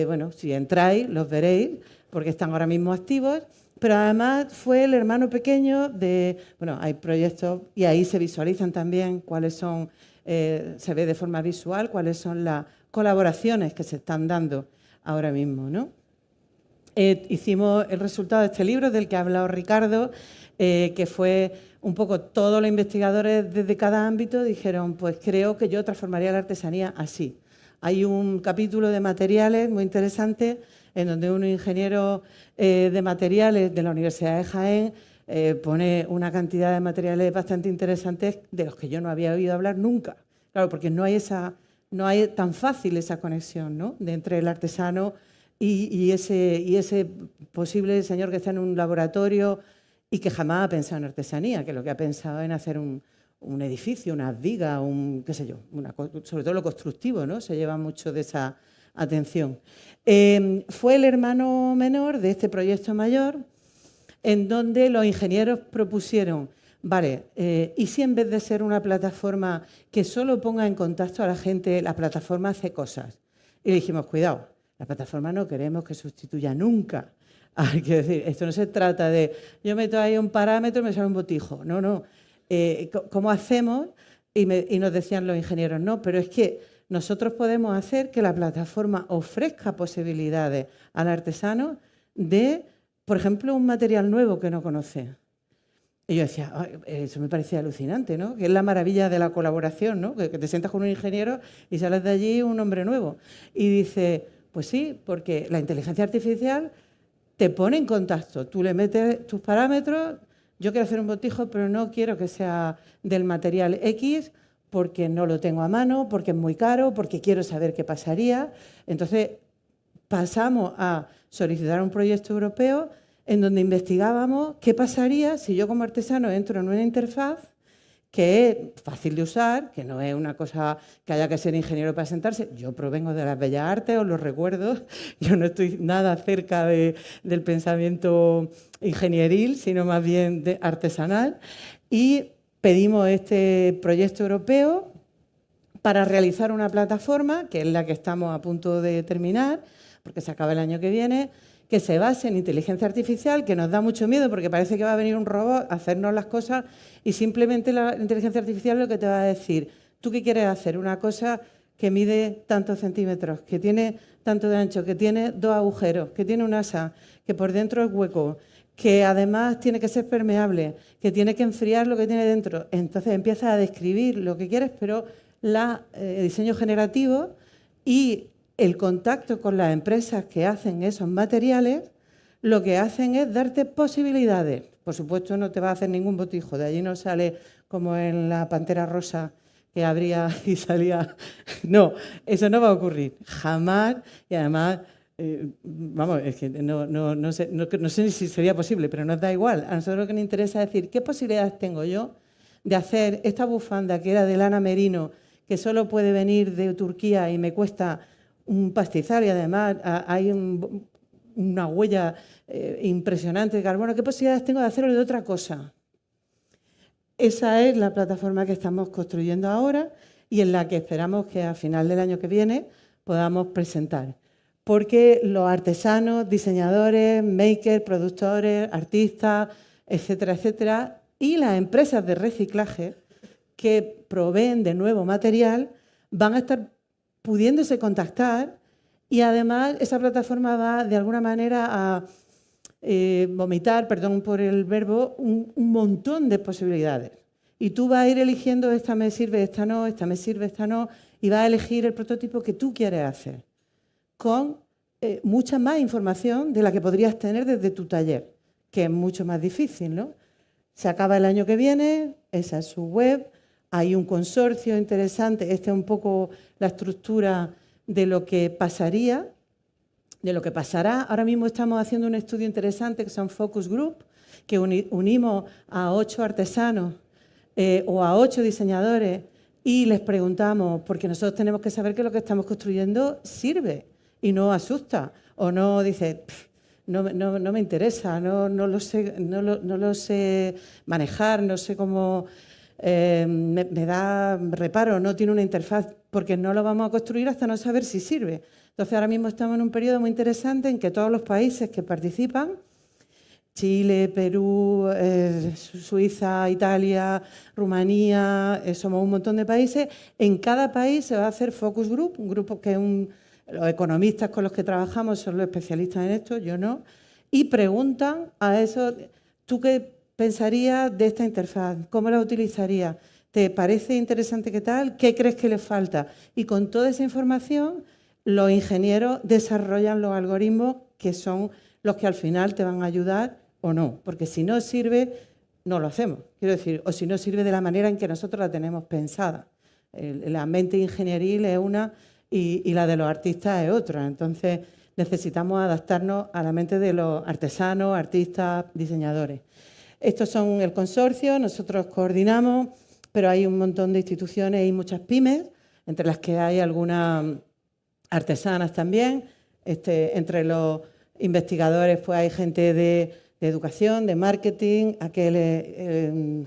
Bueno, si entráis, los veréis, porque están ahora mismo activos. Pero además fue el hermano pequeño de, bueno, hay proyectos y ahí se visualizan también cuáles son, se ve de forma visual cuáles son las colaboraciones que se están dando ahora mismo, ¿no? Hicimos el resultado de este libro del que ha hablado Ricardo, que fue un poco todos los investigadores desde cada ámbito dijeron, pues creo que yo transformaría la artesanía así. Hay un capítulo de materiales muy interesante en donde un ingeniero de materiales de la Universidad de Jaén pone una cantidad de materiales bastante interesantes de los que yo no había oído hablar nunca. Claro, porque no hay tan fácil esa conexión, ¿no? entre el artesano y ese posible señor que está en un laboratorio y que jamás ha pensado en artesanía, que lo que ha pensado en hacer un edificio, unas vigas, qué sé yo, sobre todo lo constructivo, ¿no? Se lleva mucho de esa atención. Fue el hermano menor de este proyecto mayor, en donde los ingenieros propusieron, vale, ¿y si en vez de ser una plataforma que solo ponga en contacto a la gente, la plataforma hace cosas? Y le dijimos, cuidado, la plataforma no queremos que sustituya nunca. Hay que decir, esto no se trata de, yo meto ahí un parámetro y me sale un botijo. No, no. ¿Cómo hacemos? Y nos decían los ingenieros, no, pero es que nosotros podemos hacer que la plataforma ofrezca posibilidades al artesano de, por ejemplo, un material nuevo que no conoce. Y yo decía, eso me parecía alucinante, ¿no? Que es la maravilla de la colaboración, ¿no? Que te sientas con un ingeniero y sales de allí un hombre nuevo. Y dice, pues sí, porque la inteligencia artificial te pone en contacto. Tú le metes tus parámetros, yo quiero hacer un botijo, pero no quiero que sea del material X porque no lo tengo a mano, porque es muy caro, porque quiero saber qué pasaría. Entonces, pasamos a solicitar un proyecto europeo en donde investigábamos qué pasaría si yo como artesano entro en una interfaz que es fácil de usar, que no es una cosa que haya que ser ingeniero para sentarse. Yo provengo de las bellas artes, os lo recuerdo, yo no estoy nada cerca del pensamiento ingenieril, sino más bien artesanal. Y pedimos este proyecto europeo para realizar una plataforma, que es la que estamos a punto de terminar, porque se acaba el año que viene, que se base en inteligencia artificial, que nos da mucho miedo porque parece que va a venir un robot a hacernos las cosas y simplemente la inteligencia artificial lo que te va a decir, ¿tú qué quieres hacer? Una cosa que mide tantos centímetros, que tiene tanto de ancho, que tiene 2 agujeros, que tiene un asa, que por dentro es hueco, que además tiene que ser permeable, que tiene que enfriar lo que tiene dentro. Entonces empiezas a describir lo que quieres, pero el diseño generativo y el contacto con las empresas que hacen esos materiales, lo que hacen es darte posibilidades. Por supuesto, no te va a hacer ningún botijo, de allí no sale como en la Pantera Rosa, que abría y salía. No, eso no va a ocurrir, jamás, y además, vamos, es que no sé si sería posible, pero nos da igual. A nosotros lo que nos interesa es decir, ¿qué posibilidades tengo yo de hacer esta bufanda que era de lana merino, que solo puede venir de Turquía y me cuesta un pastizal y además hay una huella impresionante de carbono? ¿Qué posibilidades tengo de hacerlo de otra cosa? Esa es la plataforma que estamos construyendo ahora y en la que esperamos que a final del año que viene podamos presentar. Porque los artesanos, diseñadores, makers, productores, artistas, etcétera, etcétera, y las empresas de reciclaje que proveen de nuevo material van a estar pudiéndose contactar y además esa plataforma va de alguna manera a vomitar, perdón por el verbo, un montón de posibilidades. Y tú vas a ir eligiendo esta me sirve, esta no, esta me sirve, esta no, y vas a elegir el prototipo que tú quieres hacer con mucha más información de la que podrías tener desde tu taller, que es mucho más difícil, ¿no? Se acaba el año que viene, esa es su web. Hay un consorcio interesante, esta es un poco la estructura de lo que pasaría, de lo que pasará. Ahora mismo estamos haciendo un estudio interesante que son focus group, que unimos a 8 artesanos o a 8 diseñadores y les preguntamos, porque nosotros tenemos que saber que lo que estamos construyendo sirve y no asusta o no dice, no me interesa, no lo sé manejar, no sé cómo... me da reparo, no tiene una interfaz, porque no lo vamos a construir hasta no saber si sirve. Entonces, ahora mismo estamos en un periodo muy interesante en que todos los países que participan, Chile, Perú, Suiza, Italia, Rumanía, somos un montón de países, en cada país se va a hacer focus group, un grupo que los economistas con los que trabajamos son los especialistas en esto, yo no, y preguntan a eso, ¿tú qué pensaría de esta interfaz? ¿Cómo la utilizaría? ¿Te parece interesante qué tal? ¿Qué crees que le falta? Y con toda esa información, los ingenieros desarrollan los algoritmos que son los que al final te van a ayudar o no. Porque si no sirve, no lo hacemos. Quiero decir, o si no sirve de la manera en que nosotros la tenemos pensada. La mente ingenieril es una y la de los artistas es otra. Entonces, necesitamos adaptarnos a la mente de los artesanos, artistas, diseñadores. Estos son el consorcio, nosotros coordinamos, pero hay un montón de instituciones y muchas pymes, entre las que hay algunas artesanas también. Entre los investigadores pues hay gente de educación, de marketing, aquel de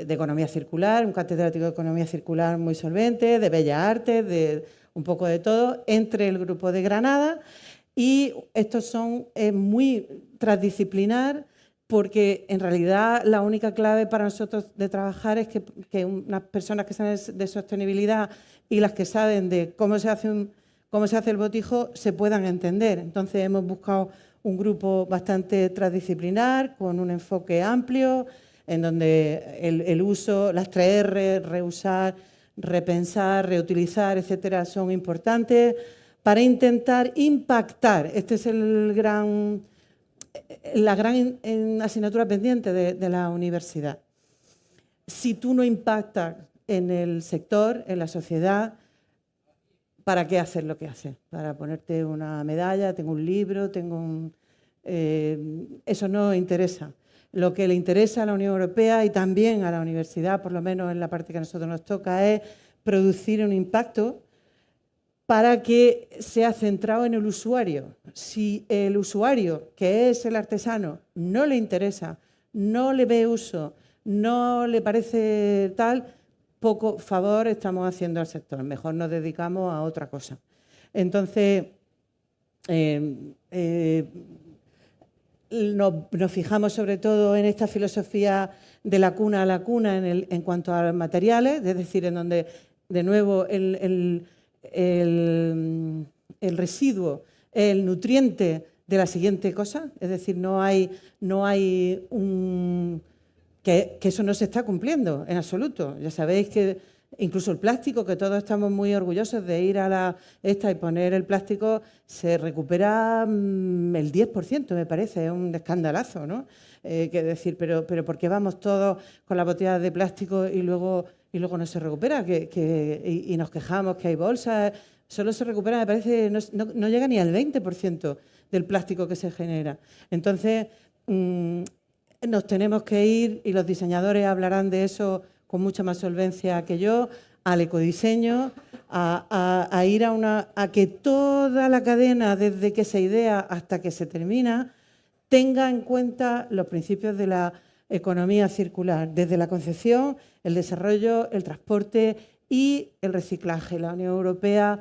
economía circular, un catedrático de economía circular muy solvente, de bellas artes, de un poco de todo, entre el grupo de Granada. Y estos son muy transdisciplinar, porque en realidad la única clave para nosotros de trabajar es que unas personas que saben de sostenibilidad y las que saben de cómo se hace el botijo se puedan entender. Entonces hemos buscado un grupo bastante transdisciplinar, con un enfoque amplio, en donde el uso, las 3R, reusar, repensar, reutilizar, etcétera, son importantes para intentar impactar. Este es la gran asignatura pendiente de la universidad. Si tú no impactas en el sector, en la sociedad, ¿para qué hacer lo que haces? Para ponerte una medalla, tengo un libro, eso no interesa. Lo que le interesa a la Unión Europea y también a la universidad, por lo menos en la parte que a nosotros nos toca, es producir un impacto para que sea centrado en el usuario. Si el usuario, que es el artesano, no le interesa, no le ve uso, no le parece tal, poco favor estamos haciendo al sector. Mejor nos dedicamos a otra cosa. Entonces, nos fijamos sobre todo en esta filosofía de la cuna a la cuna en cuanto a los materiales, es decir, en donde, de nuevo, el residuo, el nutriente de la siguiente cosa, es decir, que eso no se está cumpliendo en absoluto. Ya sabéis que incluso el plástico, que todos estamos muy orgullosos de ir a y poner el plástico, se recupera el 10%, me parece, es un escandalazo, ¿no? Que decir, pero ¿por qué vamos todos con las botellas de plástico y luego no se recupera? Y nos quejamos que hay bolsas. Solo se recupera, me parece, no llega ni al 20% del plástico que se genera. Entonces, nos tenemos que ir, y los diseñadores hablarán de eso con mucha más solvencia que yo, al ecodiseño, a ir a que toda la cadena, desde que se idea hasta que se termina, tenga en cuenta los principios de la economía circular, desde la concepción, el desarrollo, el transporte y el reciclaje. La Unión Europea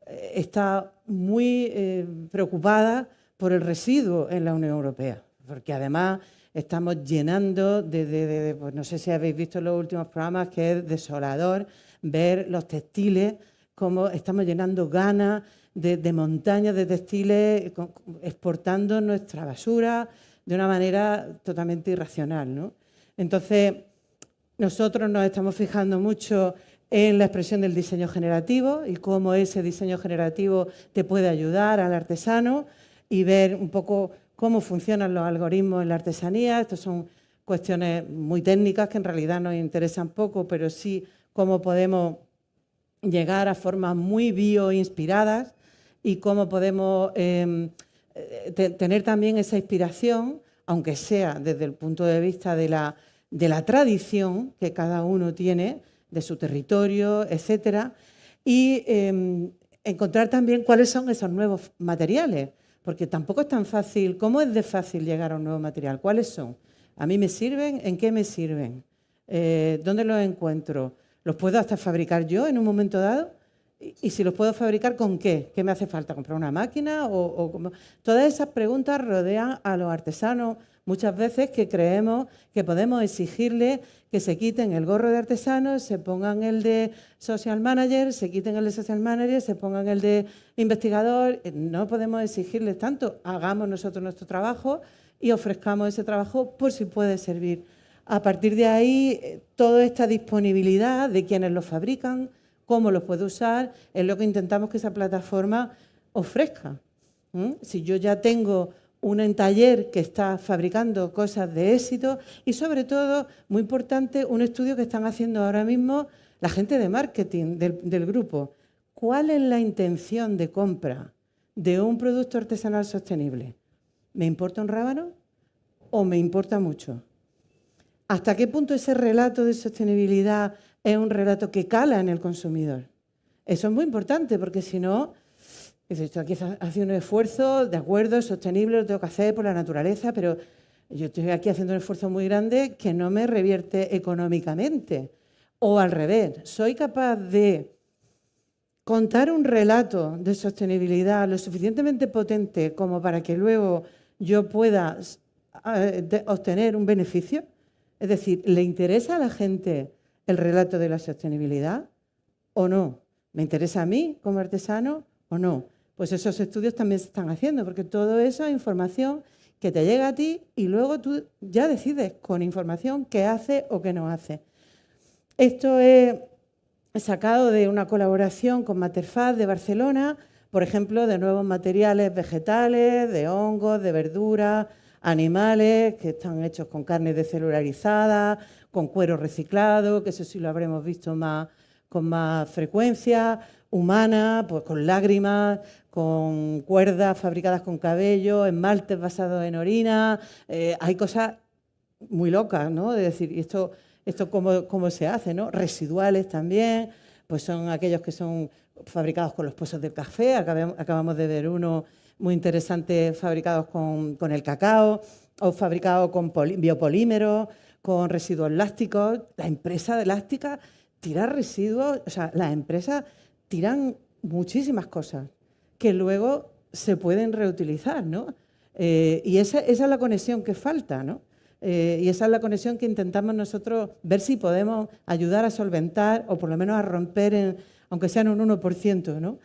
está muy preocupada por el residuo en la Unión Europea, porque además estamos llenando pues no sé si habéis visto los últimos programas, que es desolador ver los textiles, cómo estamos llenando Ghana de montañas de textiles, exportando nuestra basura de una manera totalmente irracional, ¿no? Entonces, nosotros nos estamos fijando mucho en la expresión del diseño generativo y cómo ese diseño generativo te puede ayudar al artesano y ver un poco cómo funcionan los algoritmos en la artesanía. Estas son cuestiones muy técnicas que en realidad nos interesan poco, pero sí cómo podemos llegar a formas muy bioinspiradas y cómo podemos tener también esa inspiración, aunque sea desde el punto de vista de la tradición que cada uno tiene, de su territorio, etcétera, y encontrar también cuáles son esos nuevos materiales. Porque tampoco es tan fácil. ¿Cómo es de fácil llegar a un nuevo material? ¿Cuáles son? ¿A mí me sirven? ¿En qué me sirven? ¿Dónde los encuentro? ¿Los puedo hasta fabricar yo en un momento dado? Y si los puedo fabricar, ¿con qué? ¿Qué me hace falta? ¿Comprar una máquina? Todas esas preguntas rodean a los artesanos muchas veces, que creemos que podemos exigirles que se quiten el gorro de artesano, se pongan el de social manager, se quiten el de social manager, se pongan el de investigador. No podemos exigirles tanto. Hagamos nosotros nuestro trabajo y ofrezcamos ese trabajo por si puede servir. A partir de ahí, toda esta disponibilidad de quienes los fabrican, cómo los puede usar, es lo que intentamos que esa plataforma ofrezca. Si yo ya tengo un taller que está fabricando cosas de éxito y, sobre todo, muy importante, un estudio que están haciendo ahora mismo la gente de marketing del grupo. ¿Cuál es la intención de compra de un producto artesanal sostenible? ¿Me importa un rábano o me importa mucho? ¿Hasta qué punto ese relato de sostenibilidad es un relato que cala en el consumidor? Eso es muy importante, porque si no, estoy aquí haciendo un esfuerzo, de acuerdo, sostenible, lo tengo que hacer por la naturaleza, pero yo estoy aquí haciendo un esfuerzo muy grande que no me revierte económicamente. O al revés, soy capaz de contar un relato de sostenibilidad lo suficientemente potente como para que luego yo pueda obtener un beneficio. Es decir, ¿le interesa a la gente el relato de la sostenibilidad o no? ¿Me interesa a mí como artesano o no? Pues esos estudios también se están haciendo, porque todo eso es información que te llega a ti y luego tú ya decides con información qué hace o qué no hace. Esto es sacado de una colaboración con Materfaz de Barcelona, por ejemplo, de nuevos materiales vegetales, de hongos, de verduras, animales que están hechos con carne descelularizada, con cuero reciclado, que eso sí lo habremos visto con más frecuencia, humana, pues con lágrimas, con cuerdas fabricadas con cabello, esmaltes basados en orina. Hay cosas muy locas, ¿no? De decir, ¿y esto cómo se hace, ¿no? Residuales también, pues son aquellos que son fabricados con los pozos del café. Acabamos de ver uno muy interesante fabricados con el cacao, o fabricados con biopolímeros, con residuos lácticos. La empresa de elástica tira residuos, o sea, las empresas tiran muchísimas cosas que luego se pueden reutilizar, ¿no? Y esa es la conexión que falta, ¿no? Y esa es la conexión que intentamos nosotros ver si podemos ayudar a solventar o por lo menos a romper, aunque sea en un 1%, ¿no?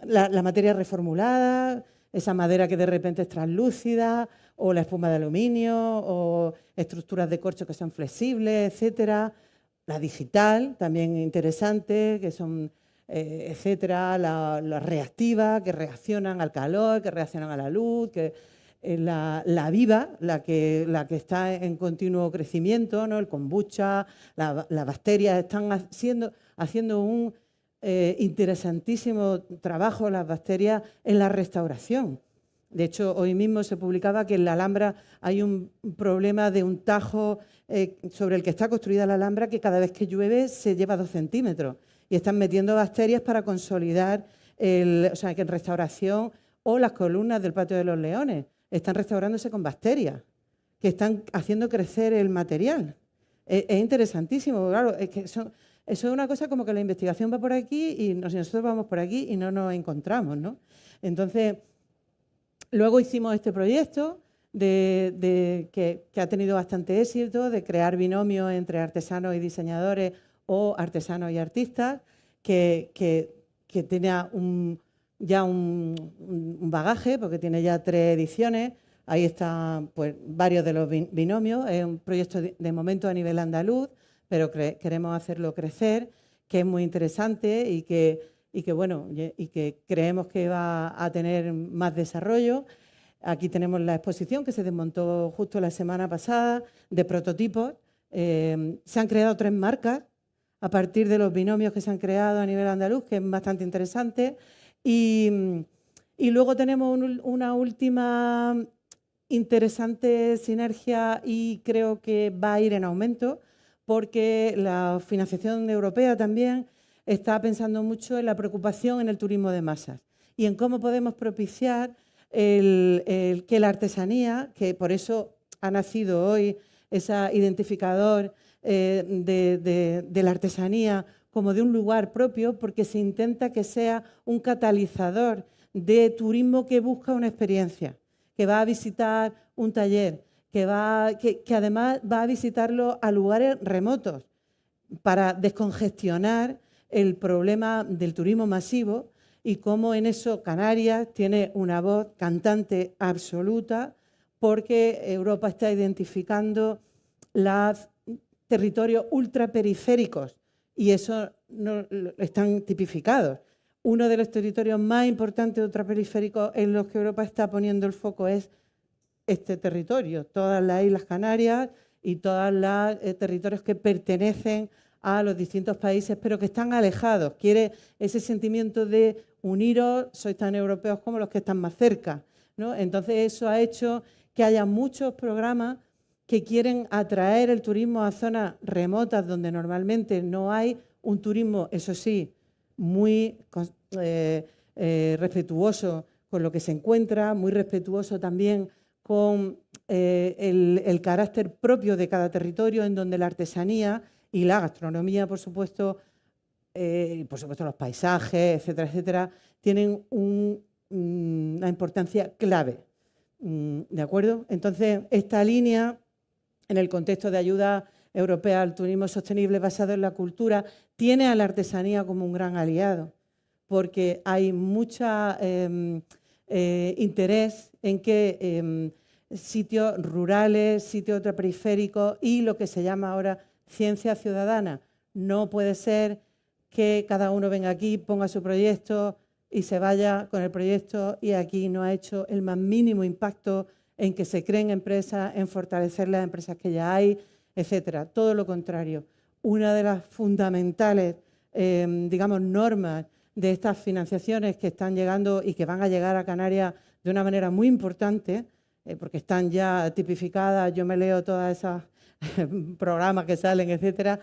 La materia reformulada, esa madera que de repente es translúcida, o la espuma de aluminio, o estructuras de corcho que son flexibles, etcétera. La digital, también interesante, que son, etcétera. La reactiva, que reaccionan al calor, que reaccionan a la luz, la viva, la que está en continuo crecimiento, ¿no? El kombucha, las bacterias están haciendo un interesantísimo trabajo, las bacterias, en la restauración. De hecho, hoy mismo se publicaba que en la Alhambra hay un problema de un tajo sobre el que está construida la Alhambra, que cada vez que llueve se lleva 2 centímetros. Y están metiendo bacterias para consolidar, o sea, que en restauración, o las columnas del Patio de los Leones están restaurándose con bacterias que están haciendo crecer el material. Es interesantísimo, claro, es que eso es una cosa como que la investigación va por aquí y nosotros vamos por aquí y no nos encontramos, ¿no? Entonces, luego hicimos este proyecto que ha tenido bastante éxito, de crear binomios entre artesanos y diseñadores o artesanos y artistas, que tenía ya un bagaje, porque tiene ya 3 ediciones. Ahí están, pues, varios de los binomios. Es un proyecto de momento a nivel andaluz, pero queremos hacerlo crecer, que es muy interesante y que creemos que va a tener más desarrollo. Aquí tenemos la exposición que se desmontó justo la semana pasada de prototipos. Se han creado 3 marcas a partir de los binomios que se han creado a nivel andaluz, que es bastante interesante. Y luego tenemos una última interesante sinergia, y creo que va a ir en aumento, porque la financiación europea también está pensando mucho en la preocupación en el turismo de masas y en cómo podemos propiciar que la artesanía, que por eso ha nacido hoy ese identificador de la artesanía como de un lugar propio, porque se intenta que sea un catalizador de turismo que busca una experiencia, que va a visitar un taller, que además va a visitarlo a lugares remotos para descongestionar el problema del turismo masivo, y cómo en eso Canarias tiene una voz cantante absoluta, porque Europa está identificando los territorios ultraperiféricos y eso no están tipificados. Uno de los territorios más importantes ultraperiféricos en los que Europa está poniendo el foco es este territorio, todas las Islas Canarias y todos los territorios que pertenecen a los distintos países, pero que están alejados. Quiere ese sentimiento de uniros, sois tan europeos como los que están más cerca, ¿no? Entonces eso ha hecho que haya muchos programas que quieren atraer el turismo a zonas remotas donde normalmente no hay un turismo, eso sí, muy respetuoso con lo que se encuentra, muy respetuoso también con el carácter propio de cada territorio, en donde la artesanía y la gastronomía, por supuesto los paisajes, etcétera, etcétera, tienen una importancia clave. ¿De acuerdo? Entonces, esta línea, en el contexto de ayuda europea al turismo sostenible basado en la cultura, tiene a la artesanía como un gran aliado, porque hay mucho interés en que sitios rurales, sitios ultraperiféricos y lo que se llama ahora ciencia ciudadana. No puede ser que cada uno venga aquí, ponga su proyecto y se vaya con el proyecto y aquí no ha hecho el más mínimo impacto en que se creen empresas, en fortalecer las empresas que ya hay, etcétera. Todo lo contrario. Una de las fundamentales, digamos, normas de estas financiaciones que están llegando y que van a llegar a Canarias de una manera muy importante, porque están ya tipificadas, yo me leo todas esas programas que salen, etcétera,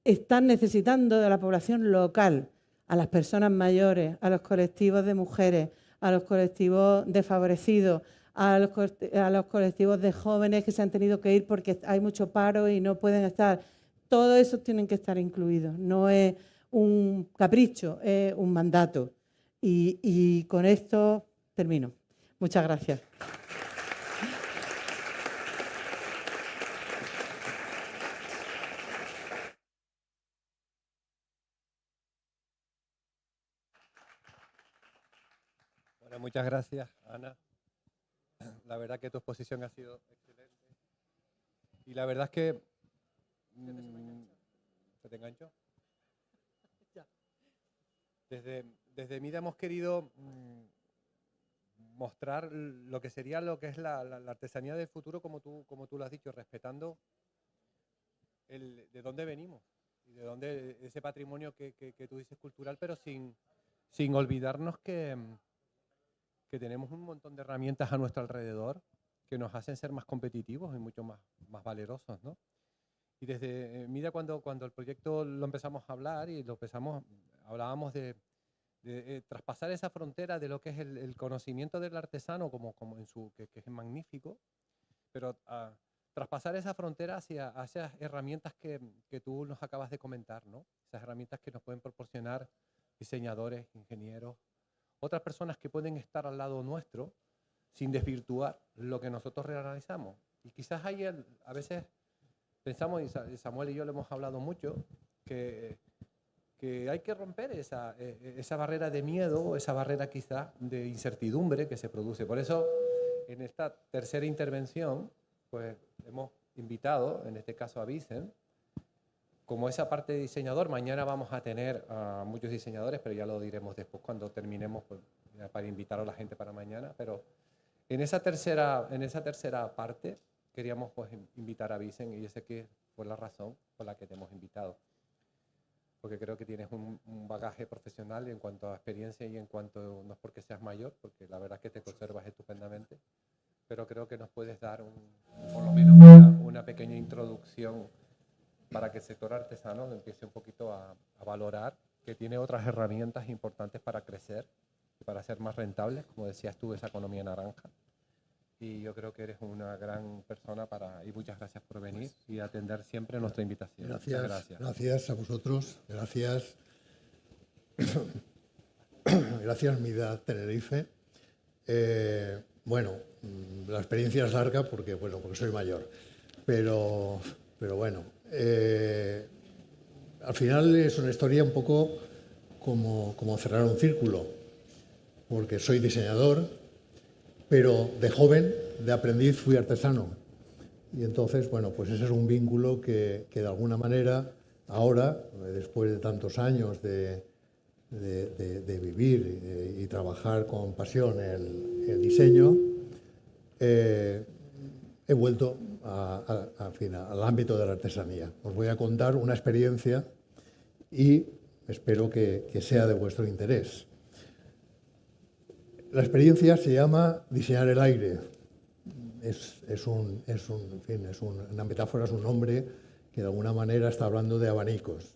están necesitando de la población local, a las personas mayores, a los colectivos de mujeres, a los colectivos desfavorecidos, a los colectivos de jóvenes que se han tenido que ir porque hay mucho paro y no pueden estar. Todos esos tienen que estar incluidos. No es un capricho, es un mandato. Y con esto termino. Muchas gracias. Bueno, muchas gracias, Ana. La verdad que tu exposición ha sido excelente. Y la verdad es que... ¿Se te enganchó? Desde MIDA hemos querido mostrar lo que sería lo que es la artesanía del futuro, como tú lo has dicho, respetando de dónde venimos y de dónde ese patrimonio que tú dices cultural, pero sin olvidarnos que tenemos un montón de herramientas a nuestro alrededor que nos hacen ser más competitivos y mucho más valerosos, ¿no? Y desde MIDA, cuando el proyecto lo empezamos a hablar y hablábamos de traspasar esa frontera de lo que es el conocimiento del artesano como que es magnífico, pero traspasar esa frontera hacia esas herramientas que tú nos acabas de comentar, ¿no? Esas herramientas que nos pueden proporcionar diseñadores, ingenieros, otras personas que pueden estar al lado nuestro sin desvirtuar lo que nosotros realizamos. Y quizás ahí a veces pensamos, y Samuel y yo lo hemos hablado mucho, que hay que romper esa barrera de miedo, esa barrera quizás de incertidumbre que se produce. Por eso, en esta tercera intervención, pues hemos invitado, en este caso a Vicent, como esa parte de diseñador. Mañana vamos a tener a muchos diseñadores, pero ya lo diremos después cuando terminemos, pues, para invitar a la gente para mañana. Pero en esa tercera parte queríamos, pues, invitar a Vicent, y esa que fue la razón por la que te hemos invitado. Porque creo que tienes un bagaje profesional en cuanto a experiencia y en cuanto, no es porque seas mayor, porque la verdad es que te conservas estupendamente, pero creo que nos puedes dar por lo menos una pequeña introducción para que el sector artesano empiece un poquito a valorar que tiene otras herramientas importantes para crecer y para ser más rentables, como decías tú, esa economía naranja. Y yo creo que eres una gran persona y muchas gracias por venir y atender siempre nuestra invitación. Gracias a vosotros, gracias MIDA Tenerife. Bueno, la experiencia es larga porque soy mayor, pero bueno, al final es una historia un poco como cerrar un círculo, porque soy diseñador, pero de joven, de aprendiz, fui artesano. Y entonces, bueno, pues ese es un vínculo que de alguna manera, ahora, después de tantos años de vivir y trabajar con pasión el diseño, he vuelto al ámbito de la artesanía. Os voy a contar una experiencia y espero que sea de vuestro interés. La experiencia se llama diseñar el aire. Es una metáfora, es un nombre que de alguna manera está hablando de abanicos.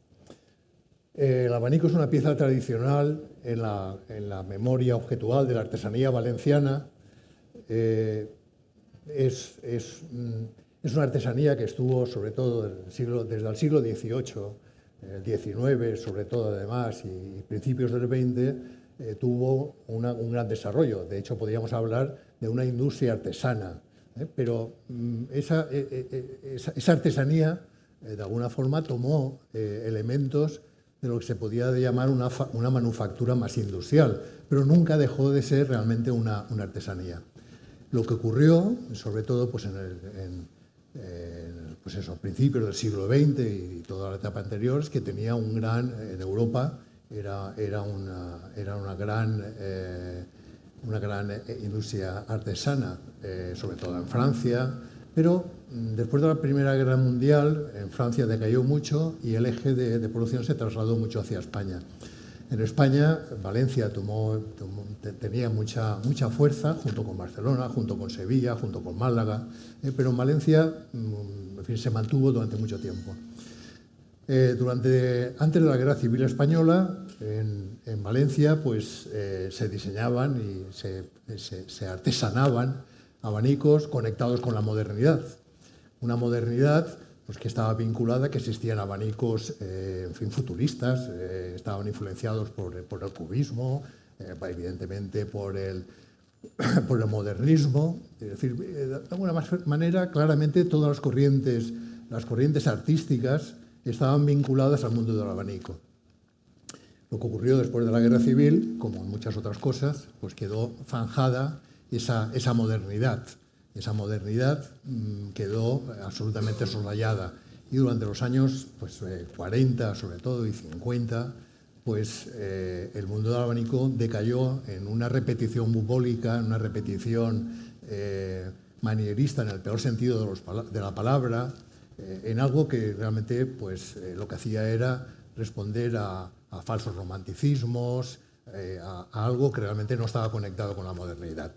El abanico es una pieza tradicional en la memoria objetual de la artesanía valenciana. Es una artesanía que estuvo sobre todo desde el siglo XVIII, el XIX sobre todo además, y principios del XX, tuvo un gran desarrollo. De hecho, podríamos hablar de una industria artesana, pero esa artesanía, de alguna forma, tomó elementos de lo que se podía llamar una manufactura más industrial, pero nunca dejó de ser realmente una artesanía. Lo que ocurrió, sobre todo pues, pues eso, a principios del siglo XX y toda la etapa anterior, es que tenía un gran, en Europa era una gran industria artesana, sobre todo en Francia, pero después de la Primera Guerra Mundial, en Francia decayó mucho y el eje de producción se trasladó mucho hacia España. En España, Valencia tenía mucha fuerza, junto con Barcelona, junto con Sevilla, junto con Málaga, pero en Valencia en fin, se mantuvo durante mucho tiempo. Antes de la Guerra Civil Española, en Valencia pues, se diseñaban y se artesanaban abanicos conectados con la modernidad. Una modernidad pues, que estaba vinculada, que existían abanicos en fin, futuristas, estaban influenciados por el cubismo, evidentemente por el modernismo. Es decir, de alguna manera, claramente todas las corrientes artísticas estaban vinculadas al mundo del abanico. Lo que ocurrió después de la Guerra Civil, como en muchas otras cosas, pues quedó zanjada esa modernidad. Esa modernidad quedó absolutamente soslayada y durante los años pues, 40 sobre todo y 50 pues, el mundo del abanico decayó en una repetición bubólica, en una repetición manierista en el peor sentido de la palabra, en algo que realmente pues, lo que hacía era responder a falsos romanticismos, a algo que realmente no estaba conectado con la modernidad.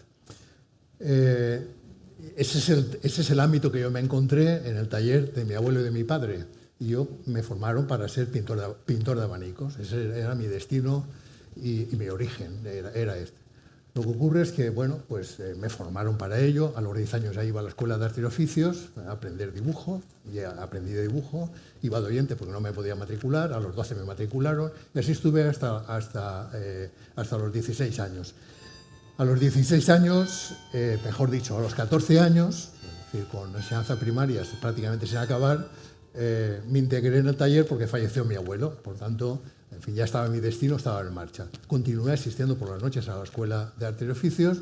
Ese es el ámbito que yo me encontré en el taller de mi abuelo y de mi padre. Y me formaron para ser pintor de abanicos. Ese era mi destino y mi origen, era este. Lo que ocurre es que, bueno, pues me formaron para ello. A los 10 años ya iba a la Escuela de Artes y Oficios a aprender dibujo. Ya aprendí de dibujo. Iba de oyente porque no me podía matricular. A los 12 me matricularon. Y así estuve hasta los 16 años. A los 16 años, mejor dicho, a los 14 años, es decir, con enseñanza primaria prácticamente sin acabar, me integré en el taller porque falleció mi abuelo. Por tanto, en fin, ya estaba mi destino, estaba en marcha. Continué asistiendo por las noches a la Escuela de Artes y Oficios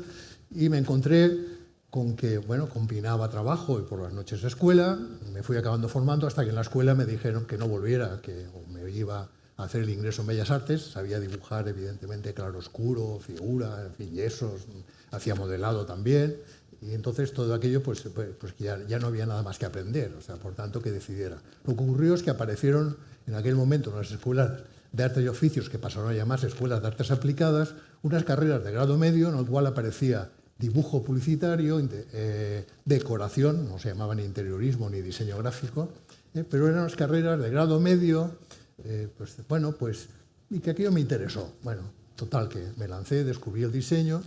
y me encontré con que, bueno, combinaba trabajo y por las noches escuela. Me fui acabando formando hasta que en la escuela me dijeron que no volviera, que me iba a hacer el ingreso en Bellas Artes. Sabía dibujar, evidentemente, claroscuro, figura, en fin, yesos, hacía modelado también. Y entonces todo aquello, pues que ya no había nada más que aprender, o sea, por tanto, que decidiera. Lo que ocurrió es que aparecieron en aquel momento en las escuelas de artes y oficios, que pasaron a llamarse escuelas de artes aplicadas, unas carreras de grado medio en el cual aparecía dibujo publicitario, decoración, no se llamaban ni interiorismo ni diseño gráfico, pero eran unas carreras de grado medio, y que aquello me interesó. Bueno, total, que me lancé, descubrí el diseño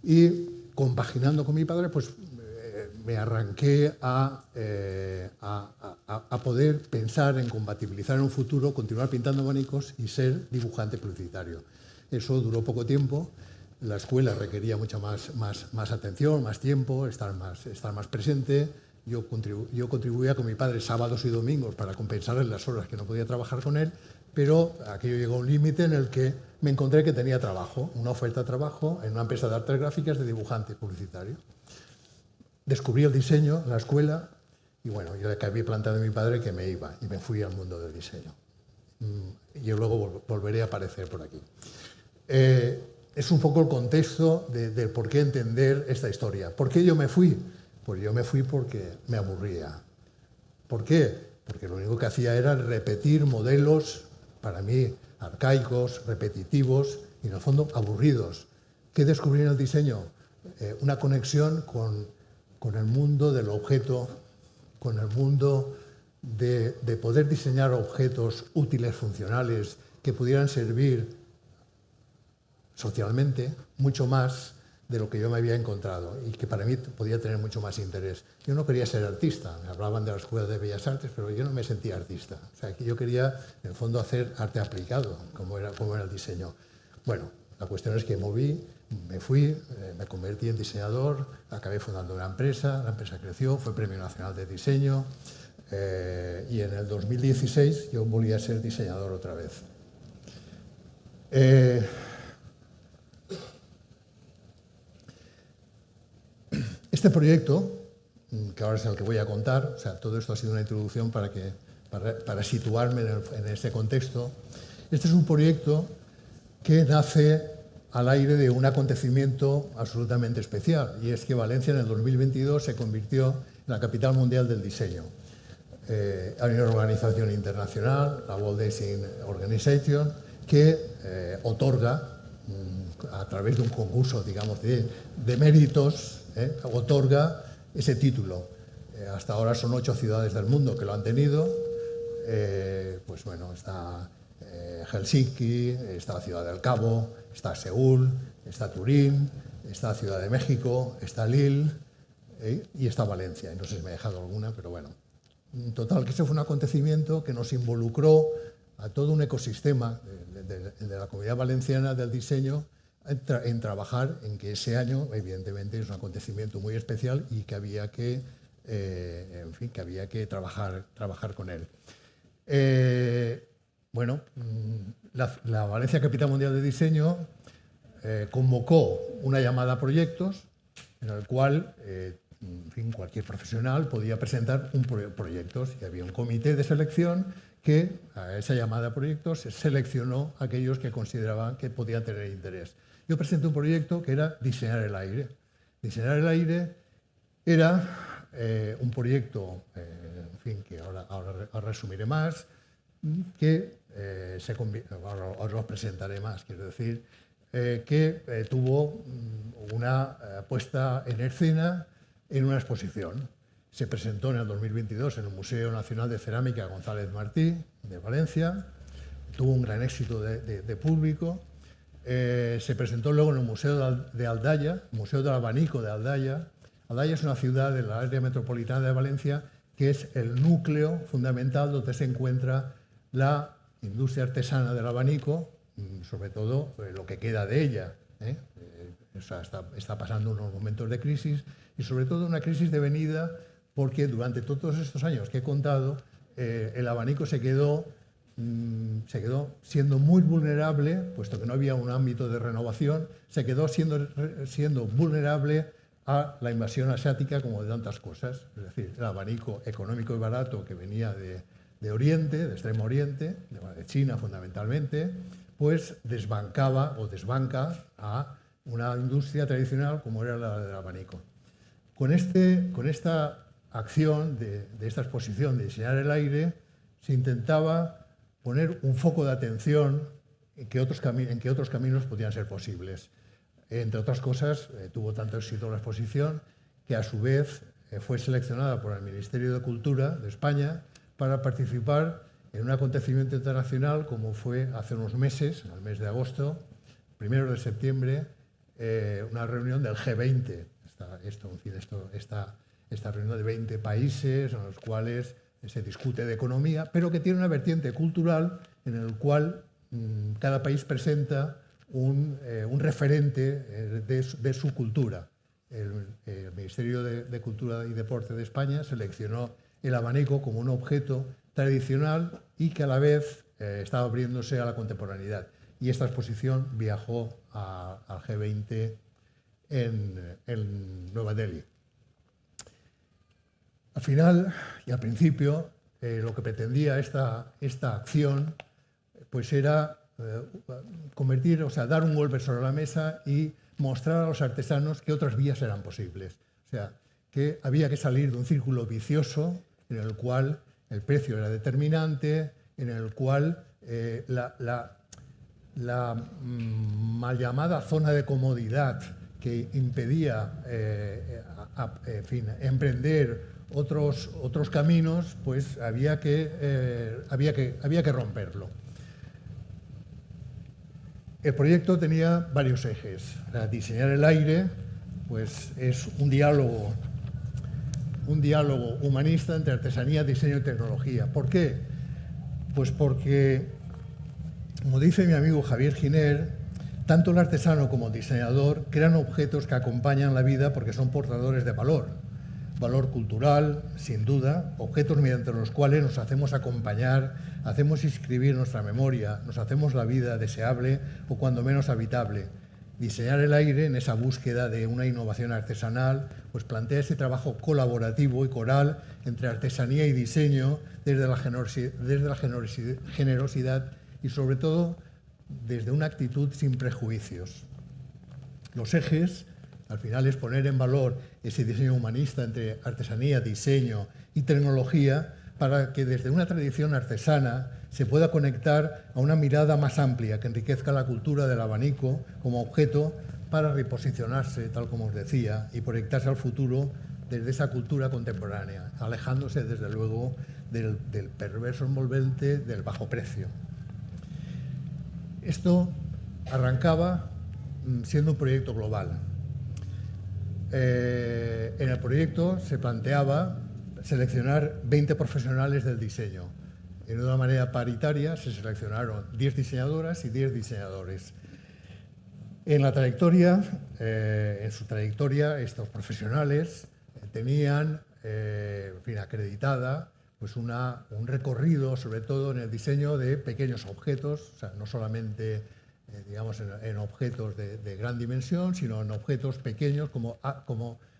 y compaginando con mi padre, pues me arranqué a poder pensar en compatibilizar en un futuro, continuar pintando abanicos y ser dibujante publicitario. Eso duró poco tiempo. La escuela requería mucha más atención, más tiempo, estar más presente. Yo contribuía con mi padre sábados y domingos para compensarle las horas que no podía trabajar con él, pero aquello llegó a un límite en el que me encontré que tenía trabajo, una oferta de trabajo en una empresa de artes gráficas de dibujante publicitario. Descubrí el diseño en la escuela y bueno, yo le había planteado a mi padre que me iba y me fui al mundo del diseño. Yo luego volveré a aparecer por aquí. Es un poco el contexto de por qué entender esta historia. ¿Por qué yo me fui? Pues yo me fui porque me aburría. ¿Por qué? Porque lo único que hacía era repetir modelos, para mí, arcaicos, repetitivos y, en el fondo, aburridos. ¿Qué descubrí en el diseño? Una conexión con el mundo del objeto, con el mundo de poder diseñar objetos útiles, funcionales, que pudieran servir socialmente mucho más de lo que yo me había encontrado y que para mí podía tener mucho más interés. Yo no quería ser artista, me hablaban de la Escuela de Bellas Artes, pero yo no me sentía artista. O sea, que yo quería, en el fondo, hacer arte aplicado, como era el diseño. Bueno, la cuestión es que me fui, me convertí en diseñador, acabé fundando una empresa, la empresa creció, fue Premio Nacional de Diseño y en el 2016 yo volví a ser diseñador otra vez. Este proyecto, que ahora es el que voy a contar, o sea, todo esto ha sido una introducción para situarme en este contexto. Este es un proyecto que nace al aire de un acontecimiento absolutamente especial, y es que Valencia en el 2022 se convirtió en la capital mundial del diseño. Hay una organización internacional, la World Design Organization, que otorga, a través de un concurso, digamos, de méritos, otorga ese título. Hasta ahora son 8 ciudades del mundo que lo han tenido. Pues bueno, está Helsinki, está Ciudad del Cabo, está Seúl, está Turín, está Ciudad de México, está Lille y está Valencia. No sé si me he dejado alguna, pero bueno. En total, que ese fue un acontecimiento que nos involucró a todo un ecosistema de la Comunidad Valenciana del diseño en trabajar en que ese año, evidentemente, es un acontecimiento muy especial y que había que, en fin, que había que trabajar con él. Bueno, la Valencia Capital Mundial de Diseño convocó una llamada a proyectos en el cual en fin, cualquier profesional podía presentar proyectos, y había un comité de selección que a esa llamada a proyectos seleccionó aquellos que consideraban que podían tener interés. Yo presenté un proyecto que era Diseñar el aire. Diseñar el aire era un proyecto, en fin, que ahora resumiré más, que ahora os lo presentaré más, quiero decir, que tuvo una puesta en escena en una exposición. Se presentó en el 2022 en el Museo Nacional de Cerámica González Martí de Valencia, tuvo un gran éxito de público. Se presentó luego en el Museo de Aldaya, Museo del Abanico de Aldaya. Aldaya es una ciudad de la área metropolitana de Valencia que es el núcleo fundamental donde se encuentra la industria artesana del abanico, sobre todo lo que queda de ella. O sea, está pasando unos momentos de crisis y sobre todo una crisis devenida porque durante todos estos años que he contado, el abanico se quedó siendo muy vulnerable, puesto que no había un ámbito de renovación, se quedó siendo vulnerable a la invasión asiática como de tantas cosas. Es decir, el abanico económico y barato que venía de Oriente, de Extremo Oriente, de China fundamentalmente, pues desbanca a una industria tradicional como era la del abanico. Con esta acción de esta exposición de Diseñar el aire, se intentaba poner un foco de atención en que otros caminos podían ser posibles. Entre otras cosas, tuvo tanto éxito la exposición que a su vez fue seleccionada por el Ministerio de Cultura de España para participar en un acontecimiento internacional como fue hace unos meses, en el mes de agosto, 1 de septiembre, una reunión del G20. Esta reunión de 20 países en los cuales se discute de economía, pero que tiene una vertiente cultural en el cual cada país presenta un referente de su cultura. El Ministerio de Cultura y Deporte de España seleccionó el abanico como un objeto tradicional y que a la vez estaba abriéndose a la contemporaneidad. Y esta exposición viajó al G20 en Nueva Delhi. Al final y al principio, lo que pretendía esta acción pues era dar un golpe sobre la mesa y mostrar a los artesanos que otras vías eran posibles. O sea, que había que salir de un círculo vicioso en el cual el precio era determinante, en el cual la mal llamada zona de comodidad que impedía emprender otros caminos, pues había que romperlo. El proyecto tenía varios ejes. Diseñar el aire pues, es un diálogo humanista entre artesanía, diseño y tecnología. ¿Por qué? Pues porque, como dice mi amigo Javier Giner, tanto el artesano como el diseñador crean objetos que acompañan la vida porque son portadores de valor cultural, sin duda, objetos mediante los cuales nos hacemos acompañar, hacemos inscribir nuestra memoria, nos hacemos la vida deseable o cuando menos habitable. Diseñar el aire, en esa búsqueda de una innovación artesanal, pues plantea ese trabajo colaborativo y coral entre artesanía y diseño desde la generosidad y sobre todo desde una actitud sin prejuicios. Los ejes, al final, es poner en valor ese diseño humanista entre artesanía, diseño y tecnología para que desde una tradición artesana se pueda conectar a una mirada más amplia que enriquezca la cultura del abanico como objeto para reposicionarse, tal como os decía, y proyectarse al futuro desde esa cultura contemporánea, alejándose desde luego del perverso envolvente del bajo precio. Esto arrancaba siendo un proyecto global. En el proyecto se planteaba seleccionar 20 profesionales del diseño. De una manera paritaria se seleccionaron 10 diseñadoras y 10 diseñadores. En su trayectoria, estos profesionales tenían acreditada pues un recorrido, sobre todo en el diseño de pequeños objetos, o sea, no solamente digamos, en objetos de gran dimensión, sino en objetos pequeños como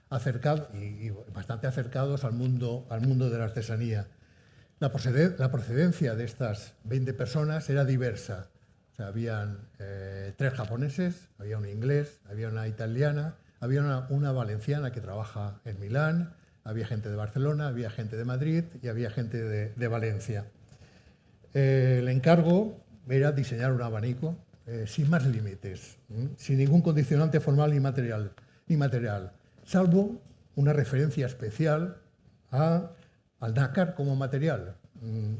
acercados y bastante acercados al mundo de la artesanía. La procedencia de estas 20 personas era diversa. O sea, habían 3 japoneses, había un inglés, había una italiana, había una valenciana que trabaja en Milán, había gente de Barcelona, había gente de Madrid y había gente de Valencia. El encargo era diseñar un abanico sin más límites, sin ningún condicionante formal ni material, salvo una referencia especial al nácar como material.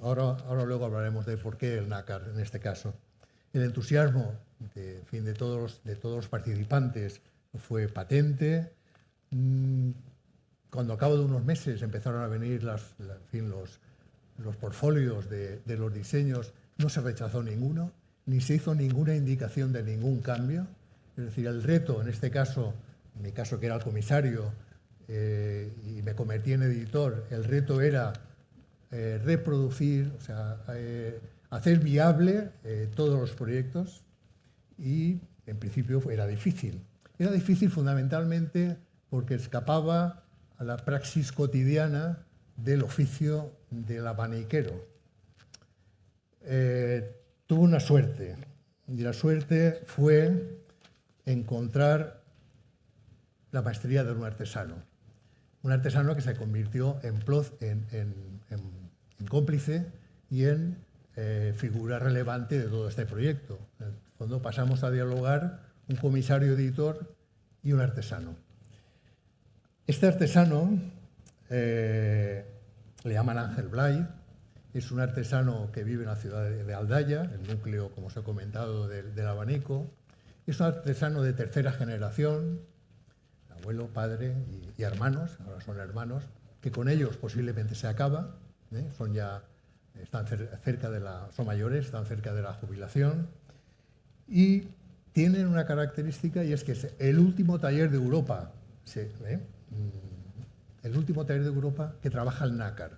Ahora luego hablaremos de por qué el nácar en este caso. El entusiasmo de todos los participantes fue patente. Cuando a cabo de unos meses empezaron a venir los portfolios de los diseños, no se rechazó ninguno, ni se hizo ninguna indicación de ningún cambio. Es decir, el reto, en este caso, en mi caso que era el comisario y me convertí en editor, el reto era reproducir, o sea, hacer viable todos los proyectos y, en principio, era difícil. Era difícil fundamentalmente porque escapaba a la praxis cotidiana del oficio del abaniquero. Tuve una suerte, y la suerte fue encontrar la maestría de un artesano que se convirtió en cómplice y en figura relevante de todo este proyecto. Cuando pasamos a dialogar un comisario editor y un artesano. Este artesano le llaman Ángel Blay, es un artesano que vive en la ciudad de Aldaya, el núcleo, como os he comentado, del abanico. Es un artesano de tercera generación, abuelo, padre y hermanos, ahora son hermanos, que con ellos posiblemente se acaba, son mayores, están cerca de la jubilación, y tienen una característica, y es que es el último taller de Europa, que trabaja el nácar.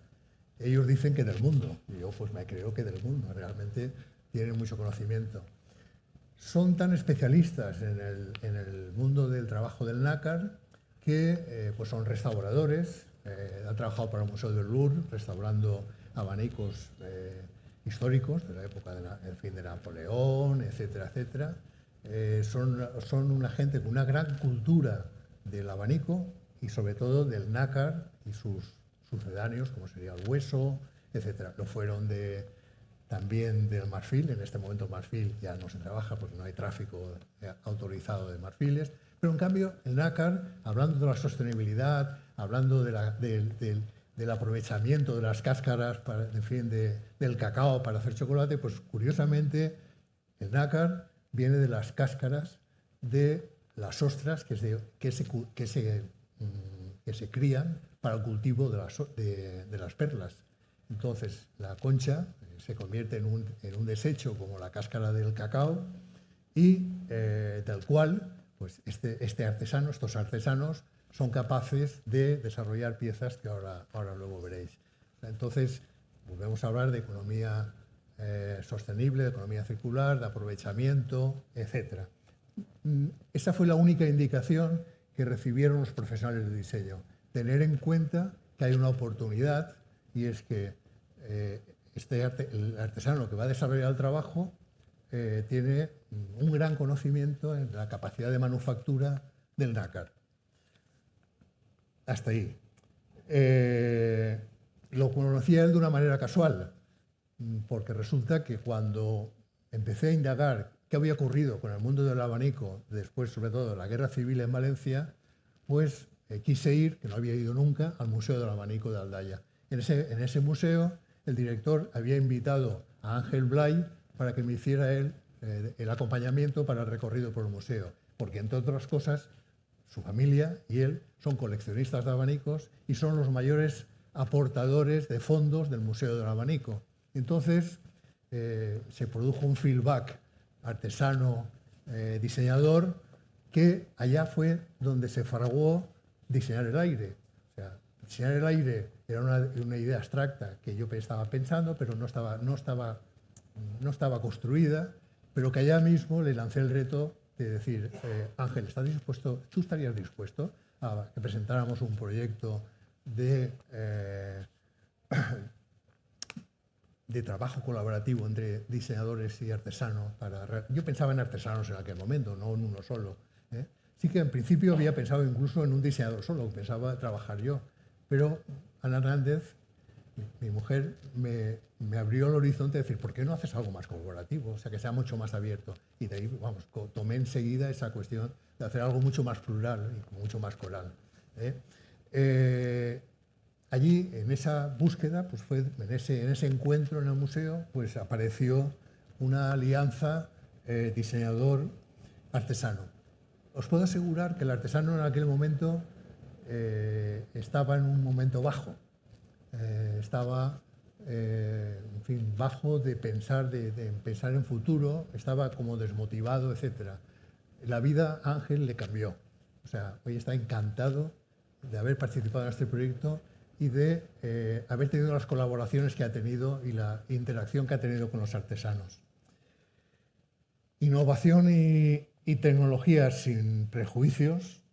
Ellos dicen que del mundo, y yo pues me creo que del mundo, realmente tienen mucho conocimiento. Son tan especialistas en el mundo del trabajo del nácar que pues son restauradores, han trabajado para el Museo del Louvre restaurando abanicos históricos de la época de Napoleón, etcétera, etcétera. Son una gente con una gran cultura del abanico y sobre todo del nácar y sus sucedáneos, como sería el hueso, etcétera. Lo fueron también del marfil. En este momento el marfil ya no se trabaja porque no hay tráfico autorizado de marfiles, pero en cambio el nácar, hablando de la sostenibilidad, hablando del aprovechamiento de las cáscaras del cacao para hacer chocolate, pues curiosamente el nácar viene de las cáscaras de las ostras que se crían para el cultivo de las perlas. Entonces, la concha se convierte en un desecho como la cáscara del cacao y del cual pues estos artesanos son capaces de desarrollar piezas que ahora luego veréis. Entonces, volvemos a hablar de economía sostenible, de economía circular, de aprovechamiento, etc. esa fue la única indicación que recibieron los profesionales de diseño. Tener en cuenta que hay una oportunidad y es que el artesano que va a desarrollar el trabajo tiene un gran conocimiento en la capacidad de manufactura del nácar. Hasta ahí. Lo conocía él de una manera casual, porque resulta que cuando empecé a indagar qué había ocurrido con el mundo del abanico, después sobre todo de la Guerra Civil en Valencia, pues quise ir, que no había ido nunca, al Museo del Abanico de Aldaya. En ese museo el director había invitado a Ángel Blay para que me hiciera él el acompañamiento para el recorrido por el museo, porque entre otras cosas su familia y él son coleccionistas de abanicos y son los mayores aportadores de fondos del Museo del Abanico. Entonces se produjo un feedback artesano-diseñador que allá fue donde se fraguó diseñar el aire. O sea, diseñar el aire era una idea abstracta que yo estaba pensando, pero no estaba construida, pero que allá mismo le lancé el reto de decir, Ángel, ¿tú estarías dispuesto a que presentáramos un proyecto de trabajo colaborativo entre diseñadores y artesanos? Yo pensaba en artesanos en aquel momento, no en uno solo. Sí que en principio había pensado incluso en un diseñador solo, pensaba trabajar yo, pero Ana Hernández, mi mujer, me abrió el horizonte de decir, ¿por qué no haces algo más colaborativo? O sea, que sea mucho más abierto. Y de ahí, vamos, tomé enseguida esa cuestión de hacer algo mucho más plural y mucho más coral. Allí, en esa búsqueda, pues en ese encuentro en el museo, pues apareció una alianza diseñador-artesano. Os puedo asegurar que el artesano en aquel momento estaba en un momento bajo. Estaba, en fin, bajo de pensar en futuro, estaba como desmotivado, etc. La vida a Ángel le cambió. O sea, hoy está encantado de haber participado en este proyecto y de haber tenido las colaboraciones que ha tenido y la interacción que ha tenido con los artesanos. Innovación y tecnología sin prejuicios,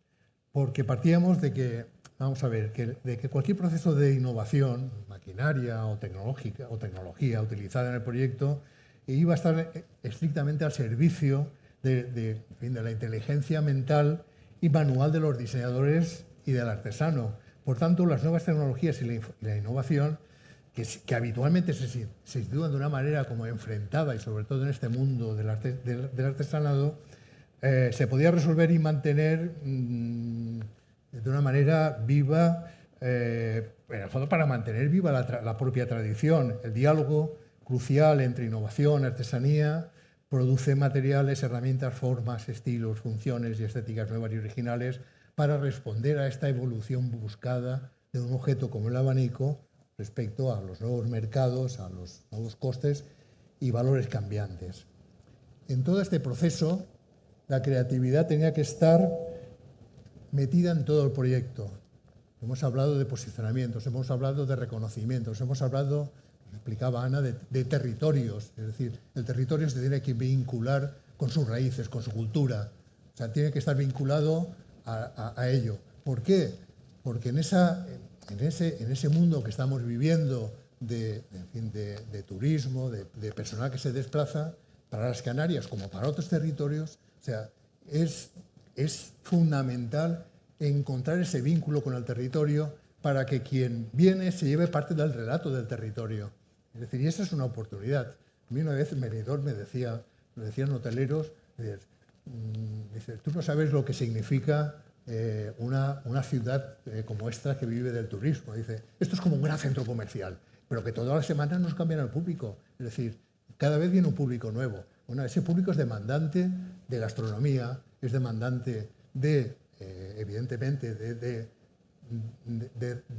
porque partíamos de que, vamos a ver, de que cualquier proceso de innovación, maquinaria o tecnología utilizada en el proyecto, iba a estar estrictamente al servicio de la inteligencia mental y manual de los diseñadores y del artesano. Por tanto, las nuevas tecnologías y la innovación, que habitualmente se sitúan de una manera como enfrentada, y sobre todo en este mundo del artesanado, se podía resolver y mantener de una manera viva, en el fondo para mantener viva la propia tradición. El diálogo crucial entre innovación y artesanía produce materiales, herramientas, formas, estilos, funciones y estéticas nuevas y originales para responder a esta evolución buscada de un objeto como el abanico respecto a los nuevos mercados, a los nuevos costes y valores cambiantes. En todo este proceso, la creatividad tenía que estar metida en todo el proyecto. Hemos hablado de posicionamientos, hemos hablado de reconocimientos, hemos hablado, explicaba Ana, de territorios. Es decir, el territorio se tiene que vincular con sus raíces, con su cultura. O sea, tiene que estar vinculado a ello. ¿Por qué? Porque en ese mundo que estamos viviendo de turismo, de personal que se desplaza, para las Canarias como para otros territorios, o sea, es fundamental encontrar ese vínculo con el territorio para que quien viene se lleve parte del relato del territorio. Es decir, y esa es una oportunidad. A mí una vez Benidorm me decían hoteleros, dice, tú no sabes lo que significa una ciudad como esta que vive del turismo. Dice, esto es como un gran centro comercial, pero que todas las semanas nos cambian el público. Es decir, cada vez viene un público nuevo. Bueno, ese público es demandante de gastronomía, es demandante evidentemente, de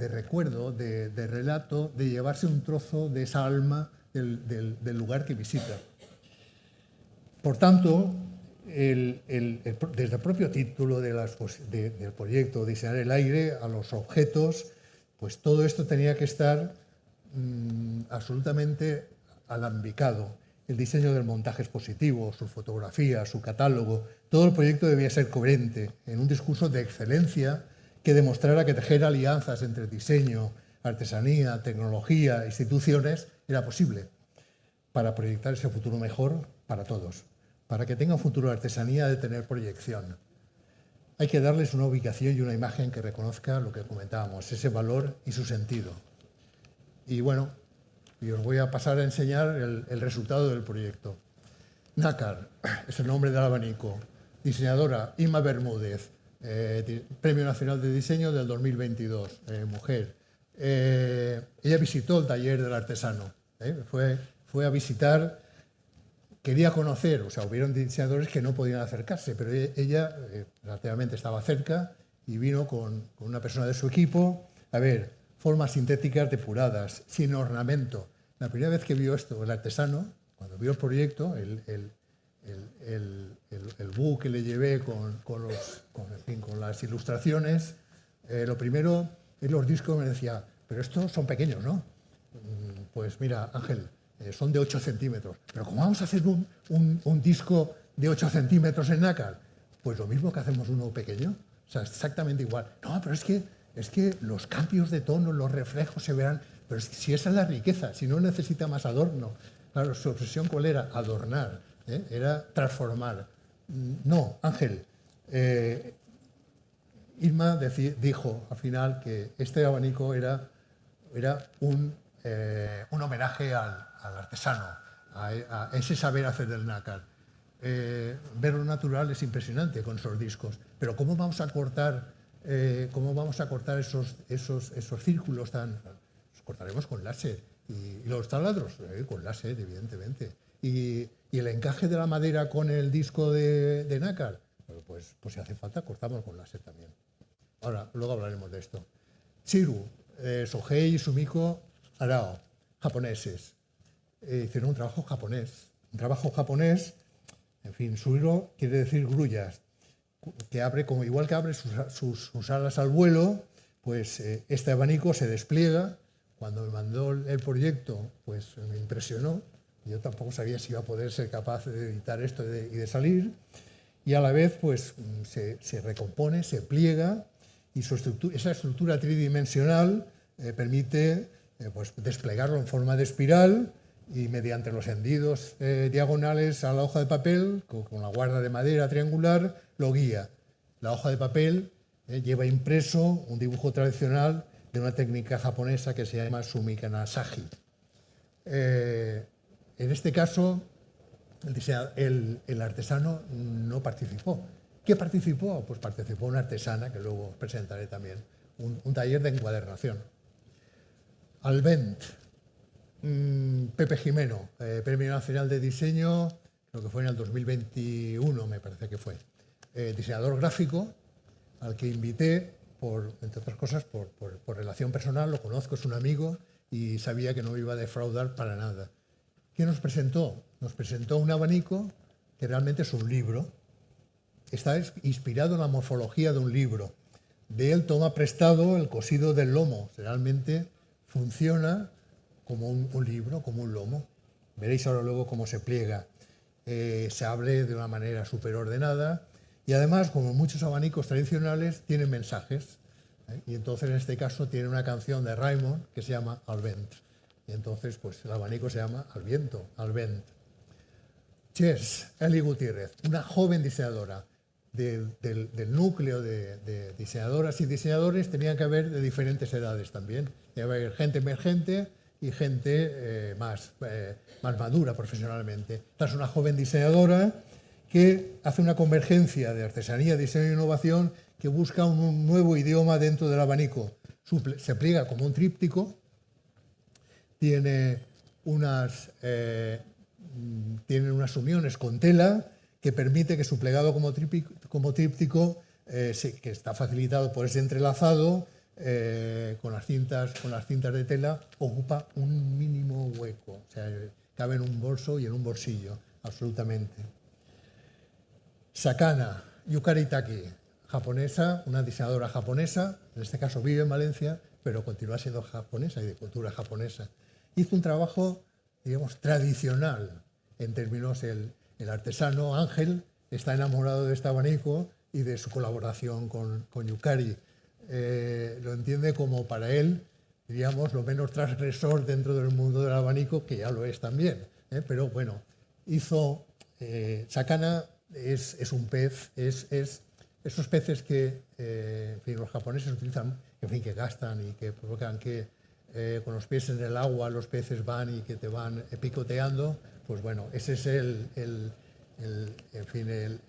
recuerdo, de relato, de llevarse un trozo de esa alma del lugar que visita. Por tanto, desde el propio título del proyecto Diseñar el aire a los objetos, pues todo esto tenía que estar absolutamente alambicado. el diseño del montaje expositivo, su fotografía, su catálogo. Todo el proyecto debía ser coherente, en un discurso de excelencia que demostrara que tejer alianzas entre diseño, artesanía, tecnología, instituciones era posible para proyectar ese futuro mejor para todos. Para que tenga un futuro la artesanía, de tener proyección. Hay que darles una ubicación y una imagen que reconozca lo que comentábamos, ese valor y su sentido. Y bueno, y os voy a pasar a enseñar el resultado del proyecto. Nácar es el nombre del abanico. Diseñadora Inma Bermúdez, Premio Nacional de Diseño del 2022, mujer. Ella visitó el taller del artesano, fue a visitar, quería conocer, o sea, hubieron diseñadores que no podían acercarse, pero ella relativamente estaba cerca y vino con una persona de su equipo a ver formas sintéticas depuradas, sin ornamento. La primera vez que vio esto el artesano, cuando vio el proyecto, el book que le llevé con las ilustraciones, lo primero en los discos me decía, pero estos son pequeños, ¿no? Pues mira, Ángel, son de 8 centímetros. ¿Pero cómo vamos a hacer un disco de 8 centímetros en nácar? Pues lo mismo que hacemos uno pequeño, o sea, exactamente igual. No, pero es que los cambios de tono, los reflejos se verán, pero es que si esa es la riqueza, si no necesita más adorno. Claro, su obsesión ¿cuál era? Adornar, era transformar. No, Ángel, Irma dijo al final que este abanico era un homenaje al artesano, a ese saber hacer del nácar. Ver lo natural es impresionante con esos discos, pero ¿cómo vamos a cortar esos círculos tan? Los cortaremos con láser. Y los taladros, con láser, evidentemente. Y el encaje de la madera con el disco de nácar, pues si hace falta, cortamos con láser también. Ahora, luego hablaremos de esto. Chiru, Sohei y Sumiko Arao, japoneses. Hicieron un trabajo japonés. En fin, suiro quiere decir grullas, que abre, igual que abre sus alas al vuelo, pues este abanico se despliega. Cuando me mandó el proyecto, pues me impresionó. Yo tampoco sabía si iba a poder ser capaz de editar esto y de salir. Y a la vez, pues se recompone, se pliega, y esa estructura tridimensional permite pues, desplegarlo en forma de espiral, y mediante los hendidos diagonales a la hoja de papel, con la guarda de madera triangular, lo guía. La hoja de papel lleva impreso un dibujo tradicional de una técnica japonesa que se llama sumikanasaji. En este caso, el artesano no participó. ¿Qué participó? Pues participó una artesana, que luego presentaré también, un taller de encuadernación. Albent, Pepe Jimeno, Premio Nacional de Diseño, creo que fue en el 2021, me parece que fue. Diseñador gráfico, al que invité, entre otras cosas, por relación personal, lo conozco, es un amigo y sabía que no me iba a defraudar para nada. ¿Qué nos presentó? Nos presentó un abanico que realmente es un libro. Está inspirado en la morfología de un libro. De él toma prestado el cosido del lomo. Realmente funciona como un libro, como un lomo. Veréis ahora luego cómo se pliega. Se abre de una manera súper ordenada. Y además, como muchos abanicos tradicionales, tienen mensajes. Y entonces, en este caso, tiene una canción de Raimon que se llama Al vent. Y entonces, pues el abanico se llama Al viento, Al vent. Chess, Eli Gutiérrez, una joven diseñadora. Del núcleo de diseñadoras y diseñadores tenían que haber de diferentes edades también. Debe haber gente emergente y gente más madura profesionalmente. Esta es una joven diseñadora que hace una convergencia de artesanía, diseño e innovación, que busca un nuevo idioma dentro del abanico. Se pliega como un tríptico, tiene unas uniones con tela que permite que su plegado como tríptico, que está facilitado por ese entrelazado, con las cintas de tela, ocupa un mínimo hueco. O sea, cabe en un bolso y en un bolsillo, absolutamente. Sakana Yukaritaki, japonesa, una diseñadora japonesa, en este caso vive en Valencia, pero continúa siendo japonesa y de cultura japonesa. Hizo un trabajo, digamos, tradicional, en términos, el artesano Ángel está enamorado de este abanico y de su colaboración con Yukari. Lo entiende como, para él, diríamos, lo menos transgresor dentro del mundo del abanico, que ya lo es también. Pero bueno, Sakana es un pez, esos peces que en fin, los japoneses utilizan, en fin, que gastan y que provocan que con los pies en el agua los peces van y que te van picoteando. Pues bueno, ese es el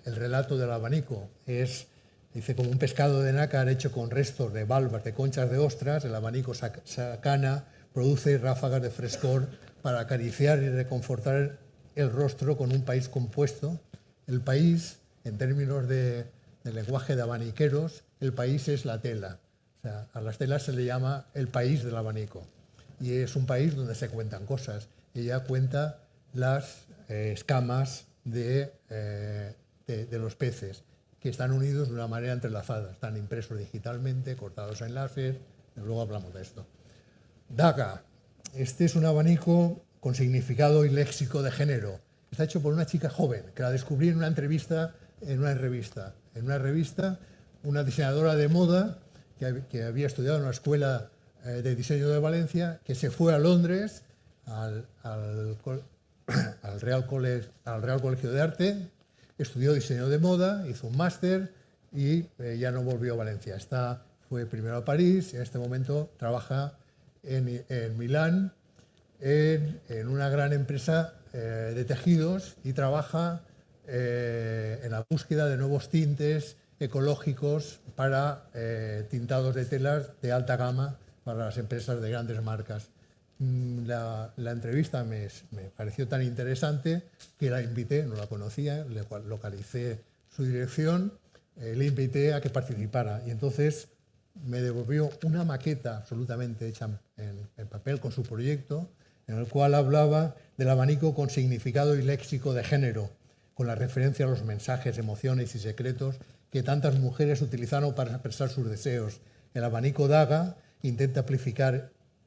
relato del abanico. Dice, como un pescado de nácar hecho con restos de valvas, de conchas de ostras, el abanico Sakana produce ráfagas de frescor para acariciar y reconfortar el rostro con un país compuesto. El país, en términos de lenguaje de abaniqueros, el país es la tela. O sea, a las telas se le llama el país del abanico. Y es un país donde se cuentan cosas. Ella cuenta las escamas de los peces, que están unidos de una manera entrelazada. Están impresos digitalmente, cortados en láser. Luego hablamos de esto. Daga. Este es un abanico con significado y léxico de género. Está hecho por una chica joven, que la descubrí en una entrevista en una revista. En una revista, una diseñadora de moda que había estudiado en una escuela de diseño de Valencia, que se fue a Londres, al Real Colegio de Arte, estudió diseño de moda, hizo un máster y ya no volvió a Valencia. Fue primero a París y en este momento trabaja en Milán en una gran empresa de tejidos y trabaja en la búsqueda de nuevos tintes ecológicos para tintados de telas de alta gama para las empresas de grandes marcas. La entrevista me pareció tan interesante que la invité, no la conocía, localicé su dirección, le invité a que participara y entonces me devolvió una maqueta absolutamente hecha en papel con su proyecto, en el cual hablaba del abanico con significado y léxico de género, con la referencia a los mensajes, emociones y secretos que tantas mujeres utilizaron para expresar sus deseos. El abanico Daga intenta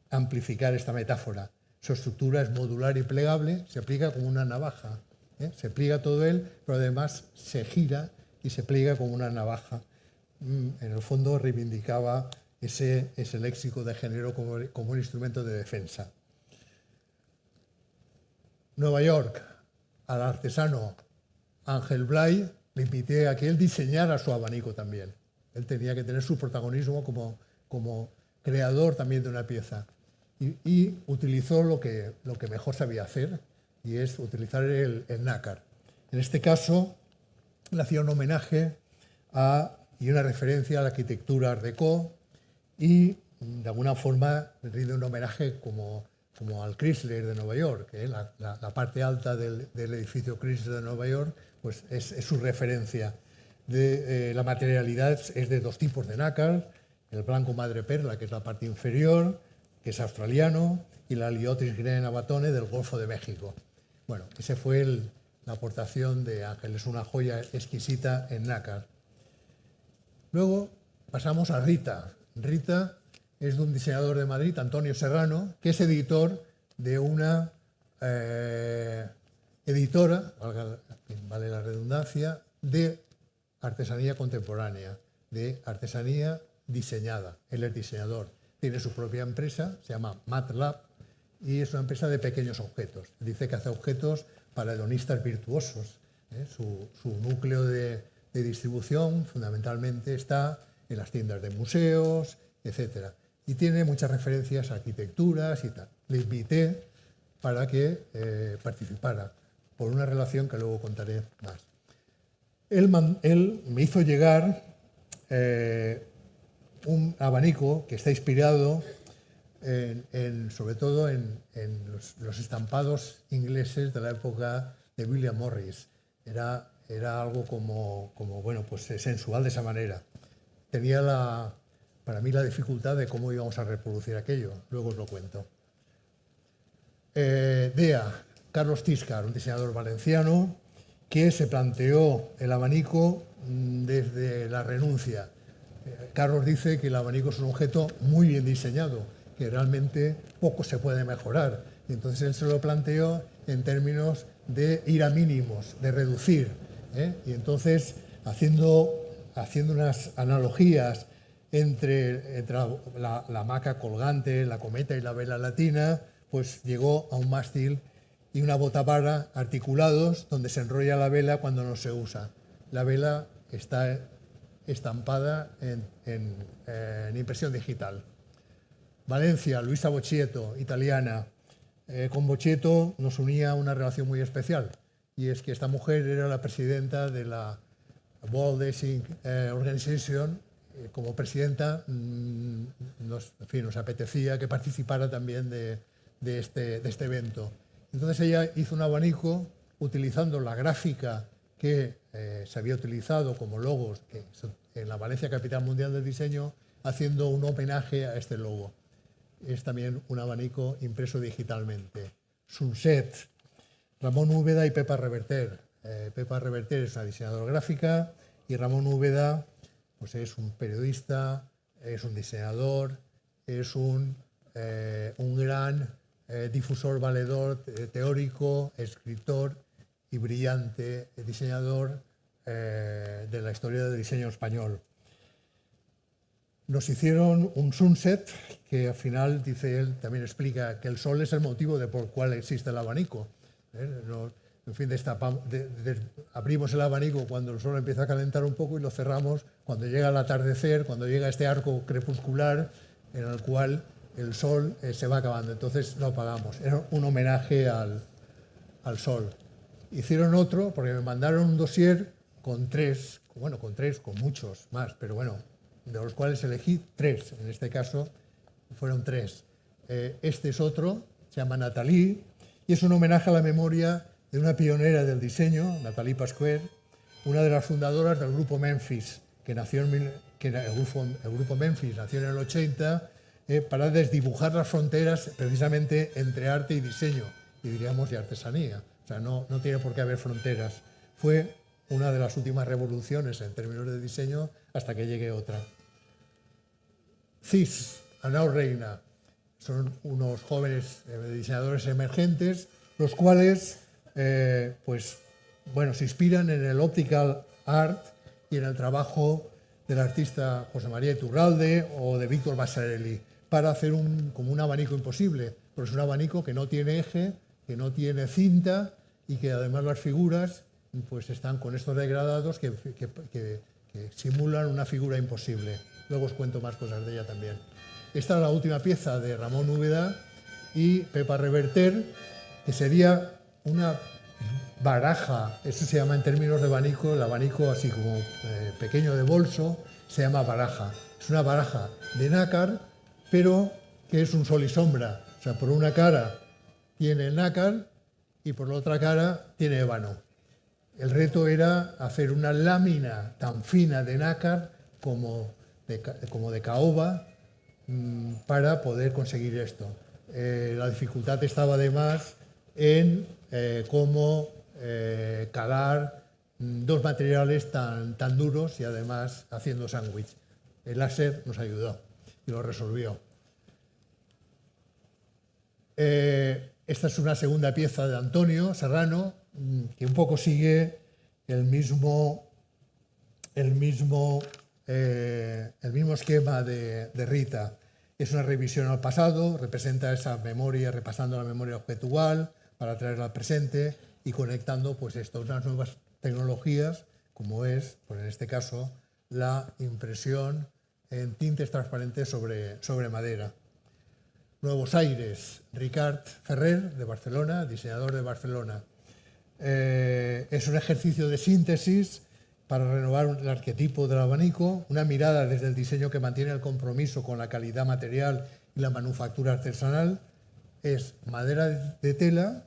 amplificar esta metáfora. Su estructura es modular y plegable, se pliega como una navaja. Se pliega todo él, pero además se gira y se pliega como una navaja. En el fondo reivindicaba ese léxico de género como un instrumento de defensa. Nueva York, al artesano Ángel Blay le invité a que él diseñara su abanico también. Él tenía que tener su protagonismo como creador también de una pieza. Y utilizó lo que mejor sabía hacer, y es utilizar el nácar. En este caso, le hacía un homenaje y una referencia a la arquitectura Art Deco y, de alguna forma, le rinde un homenaje como al Chrysler de Nueva York. La parte alta del edificio Chrysler de Nueva York pues es su referencia. La materialidad es de dos tipos de nácar, el blanco madreperla, que es la parte inferior, que es australiano, y la Liotis Green Abatone del Golfo de México. Bueno, esa fue la aportación de Ángel, es una joya exquisita en nácar. Luego pasamos a Rita. Rita es de un diseñador de Madrid, Antonio Serrano, que es editor de una editora, vale la redundancia, de artesanía contemporánea, de artesanía diseñada. Él es diseñador, tiene su propia empresa, se llama MatLab, y es una empresa de pequeños objetos. Dice que hace objetos para hedonistas virtuosos. Su núcleo de distribución fundamentalmente está en las tiendas de museos, etc. Y tiene muchas referencias a arquitecturas y tal. Le invité para que participara por una relación que luego contaré más. Él me hizo llegar un abanico que está inspirado sobre todo en los estampados ingleses de la época de William Morris. Era algo como bueno, pues sensual de esa manera. Tenía para mí la dificultad de cómo íbamos a reproducir aquello. Luego os lo cuento. DEA, Carlos Tiscar, un diseñador valenciano que se planteó el abanico desde la renuncia. Carlos dice que el abanico es un objeto muy bien diseñado, que realmente poco se puede mejorar. Y entonces él se lo planteó en términos de ir a mínimos, de reducir, y entonces haciendo unas analogías entre la hamaca colgante, la cometa y la vela latina, pues llegó a un mástil y una botavara articulados donde se enrolla la vela cuando no se usa. La vela está estampada en impresión digital. Valencia, Luisa Bocchietto, italiana. Con Bocchietto nos unía una relación muy especial, y es que esta mujer era la presidenta de la World Design Organization. Como presidenta nos apetecía que participara también de este evento. Entonces ella hizo un abanico utilizando la gráfica que se había utilizado como logos en la Valencia Capital Mundial del Diseño, haciendo un homenaje a este logo. Es también un abanico impreso digitalmente. Sunset, Ramón Úbeda y Pepa Reverter. Pepa Reverter es una diseñadora gráfica y Ramón Úbeda pues es un periodista, es un diseñador, es un gran difusor, valedor, teórico, escritor y brillante diseñador de la historia del diseño español. Nos hicieron un sunset que al final, dice él, también explica que el sol es el motivo por el cual existe el abanico. En fin, abrimos el abanico cuando el sol empieza a calentar un poco y lo cerramos cuando llega el atardecer, cuando llega este arco crepuscular en el cual el sol se va acabando. Entonces lo apagamos. Era un homenaje al sol. Hicieron otro porque me mandaron un dossier con muchos más, pero bueno, de los cuales elegí 3. En este caso fueron 3. Este es otro, se llama Nathalie, y es un homenaje a la memoria de una pionera del diseño, Nathalie Pasquier, una de las fundadoras del grupo Memphis, el grupo Memphis nació en el 80 para desdibujar las fronteras precisamente entre arte y diseño, y diríamos de artesanía. O sea, no tiene por qué haber fronteras. Fue una de las últimas revoluciones en términos de diseño hasta que llegue otra. CIS, Arnau Reina, son unos jóvenes diseñadores emergentes, los cuales se inspiran en el optical art y en el trabajo del artista José María Iturralde o de Víctor Vasarely para hacer como un abanico imposible, porque es un abanico que no tiene eje, que no tiene cinta y que además las figuras pues están con estos degradados que simulan una figura imposible. Luego os cuento más cosas de ella también. Esta es la última pieza de Ramón Úbeda y Pepa Reverter, que sería una baraja. Eso se llama en términos de abanico, el abanico así como pequeño de bolso, se llama baraja. Es una baraja de nácar, pero que es un sol y sombra. O sea, por una cara tiene nácar y por la otra cara tiene ébano. El reto era hacer una lámina tan fina de nácar como de caoba para poder conseguir esto. La dificultad estaba además en cómo calar 2 materiales tan duros y además haciendo sándwich. El láser nos ayudó y lo resolvió. Esta es una segunda pieza de Antonio Serrano, que un poco sigue el mismo esquema de Rita. Es una revisión al pasado, representa esa memoria, repasando la memoria objetual para traerla al presente y conectando pues unas nuevas tecnologías, como es, pues en este caso, la impresión en tintes transparentes sobre madera. Nuevos aires, Ricard Ferrer, de Barcelona, diseñador de Barcelona. Es un ejercicio de síntesis para renovar el arquetipo del abanico, una mirada desde el diseño que mantiene el compromiso con la calidad material y la manufactura artesanal. Es madera de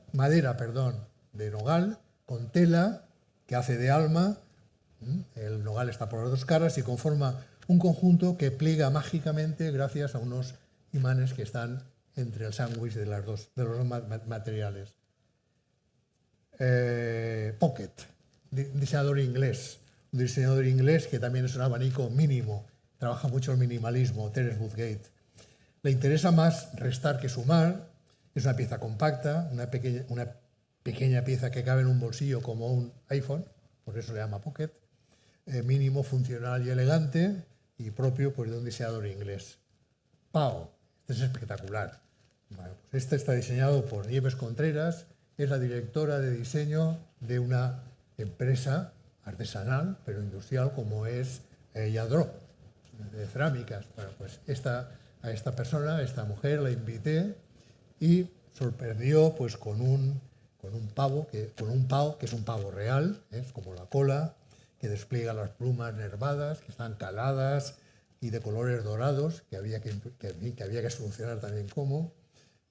nogal, con tela que hace de alma. El nogal está por las 2 caras y conforma un conjunto que pliega mágicamente gracias a unos imanes que están entre el sándwich de los dos materiales. Pocket, diseñador inglés. Un diseñador inglés que también es un abanico mínimo, trabaja mucho el minimalismo, Terence Woodgate. Le interesa más restar que sumar, es una pieza compacta, una pequeña pieza que cabe en un bolsillo como un iPhone, por eso le llama Pocket, mínimo, funcional y elegante, y propio pues, de un diseñador inglés. Pao, este es espectacular. Bueno, pues este está diseñado por Nieves Contreras, es la directora de diseño de una empresa artesanal, pero industrial, como es Yadro, de cerámicas. Bueno, pues a esta persona, a esta mujer, la invité y sorprendió pues, con un pavo, que es un pavo real, es como la cola, que despliega las plumas nervadas, que están caladas y de colores dorados, que había que solucionar también cómo.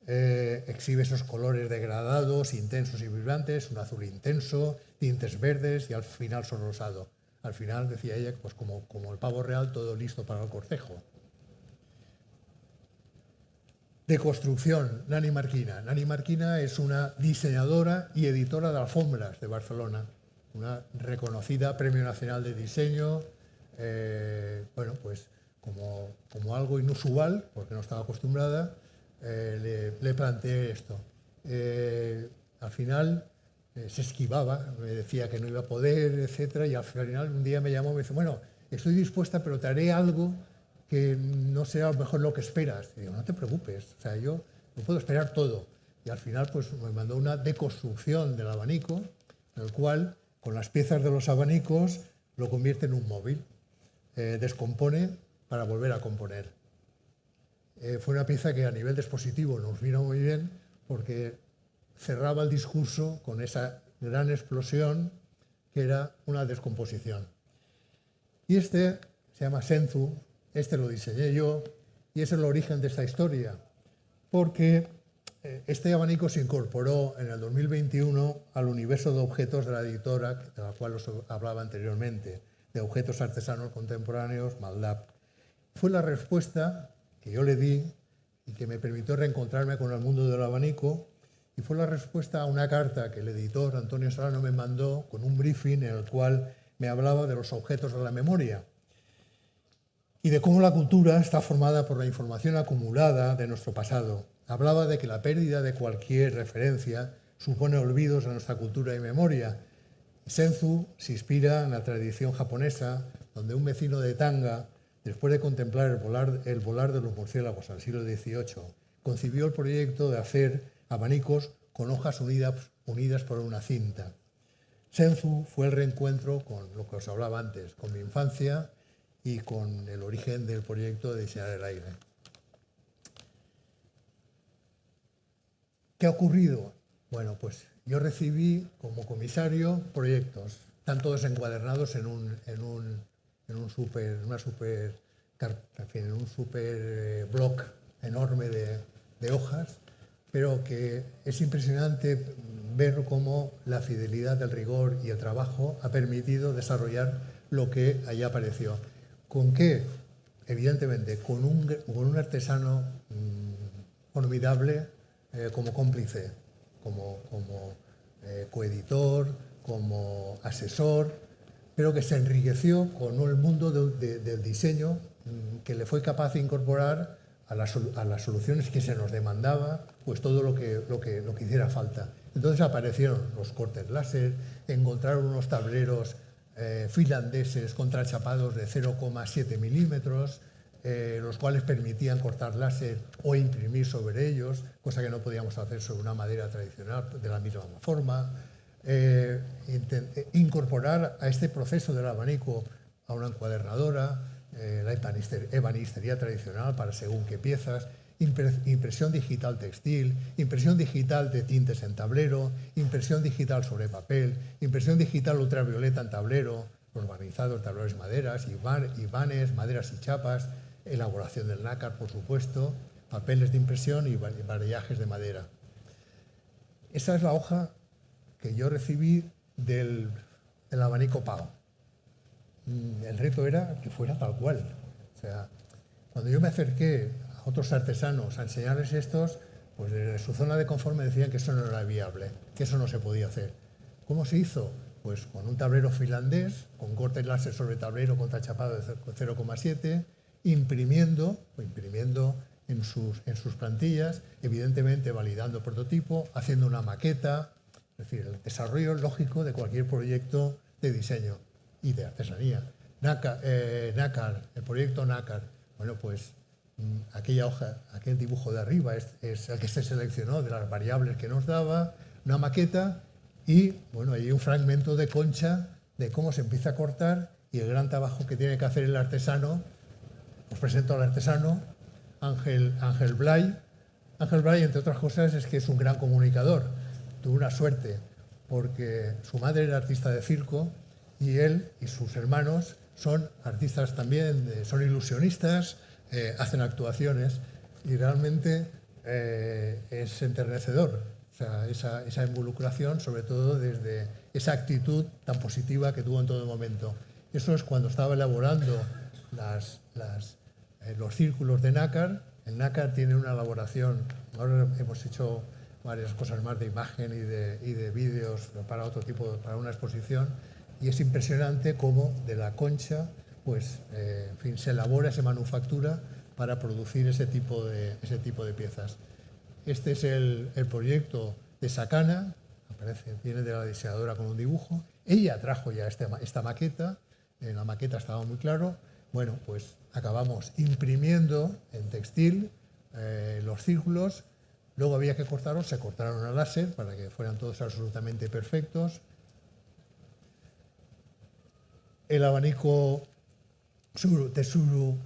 Exhibe esos colores degradados, intensos y vibrantes, un azul intenso, tintes verdes y al final son rosado. Al final, decía ella, pues como el pavo real, todo listo para el cortejo. De construcción, Nani Marquina. Nani Marquina es una diseñadora y editora de alfombras de Barcelona, una reconocida Premio Nacional de Diseño, bueno, pues como algo inusual, porque no estaba acostumbrada, le planteé esto. Al final se esquivaba, me decía que no iba a poder, etc. Y al final un día me llamó y me dice, bueno, estoy dispuesta, pero te haré algo que no sea a lo mejor lo que esperas. Y digo, no te preocupes, o sea, yo no puedo esperar todo. Y al final pues me mandó una deconstrucción del abanico, en el cual con las piezas de los abanicos lo convierte en un móvil. Descompone para volver a componer. Fue una pieza que a nivel dispositivo nos vino muy bien porque cerraba el discurso con esa gran explosión que era una descomposición. Y este se llama Senzu, este lo diseñé yo y es el origen de esta historia, porque este abanico se incorporó en el 2021 al universo de objetos de la editora de la cual os hablaba anteriormente, de objetos artesanos contemporáneos, Maldab. Fue la respuesta que yo le di y que me permitió reencontrarme con el mundo del abanico, y fue la respuesta a una carta que el editor Antonio Solano me mandó con un briefing en el cual me hablaba de los objetos de la memoria y de cómo la cultura está formada por la información acumulada de nuestro pasado. Hablaba de que la pérdida de cualquier referencia supone olvidos de nuestra cultura y memoria. Senzu se inspira en la tradición japonesa, donde un vecino de Tanga, después de contemplar el volar de los murciélagos al siglo XVIII, concibió el proyecto de hacer abanicos con hojas unidas por una cinta. Senzu fue el reencuentro con lo que os hablaba antes, con mi infancia y con el origen del proyecto de diseñar el aire. ¿Qué ha ocurrido? Bueno, pues yo recibí como comisario proyectos, están todos encuadernados en un super bloc enorme de hojas, pero que es impresionante ver cómo la fidelidad, el rigor y el trabajo ha permitido desarrollar lo que allí apareció. ¿Con qué? Evidentemente, con un artesano formidable como cómplice, como coeditor, como asesor, pero que se enriqueció con el mundo del diseño que le fue capaz de incorporar a las soluciones que se nos demandaba, pues todo lo que hiciera falta. Entonces aparecieron los cortes láser, encontraron unos tableros finlandeses contrachapados de 0,7 milímetros, los cuales permitían cortar láser o imprimir sobre ellos, cosa que no podíamos hacer sobre una madera tradicional de la misma forma. Incorporar a este proceso del abanico a una encuadernadora, la ebanistería tradicional para según qué piezas, impresión digital textil, impresión digital de tintes en tablero, impresión digital sobre papel, impresión digital ultravioleta en tablero, los barnizados, tableros, maderas, ibanes, maderas y chapas, elaboración del nácar, por supuesto, papeles de impresión y varillajes de madera. Esa es la hoja que yo recibí del abanico Pao. El reto era que fuera tal cual. O sea, cuando yo me acerqué a otros artesanos a enseñarles estos, pues desde su zona de confort me decían que eso no era viable, que eso no se podía hacer. ¿Cómo se hizo? Pues con un tablero finlandés, con cortes láser sobre tablero contrachapado de 0,7, imprimiendo en sus plantillas, evidentemente validando prototipo, haciendo una maqueta, Es decir, el desarrollo lógico de cualquier proyecto de diseño y de artesanía. Nácar, el proyecto Nácar, bueno, pues aquella hoja, aquel dibujo de arriba es el que se seleccionó de las variables que nos daba, una maqueta y, bueno, hay un fragmento de concha de cómo se empieza a cortar y el gran trabajo que tiene que hacer el artesano. Os presento al artesano, Ángel Blay. Ángel Blay, entre otras cosas, es que es un gran comunicador. Tuvo una suerte, porque su madre era artista de circo y él y sus hermanos son artistas también, son ilusionistas, hacen actuaciones y realmente es enternecedor. O sea, esa involucración, sobre todo desde esa actitud tan positiva que tuvo en todo momento. Eso es cuando estaba elaborando los círculos de nácar. El nácar tiene una elaboración, ahora hemos hecho varias cosas más de imagen y de vídeos para otro tipo, para una exposición, y es impresionante cómo de la concha, pues, en fin, se elabora, se manufactura para producir ese tipo de piezas. Este es el proyecto de Sakana, aparece, viene de la diseñadora con un dibujo. Ella trajo ya esta maqueta, en la maqueta estaba muy claro. Bueno, pues acabamos imprimiendo en textil los círculos, luego había que cortarlos, se cortaron a láser para que fueran todos absolutamente perfectos. El abanico Tesuru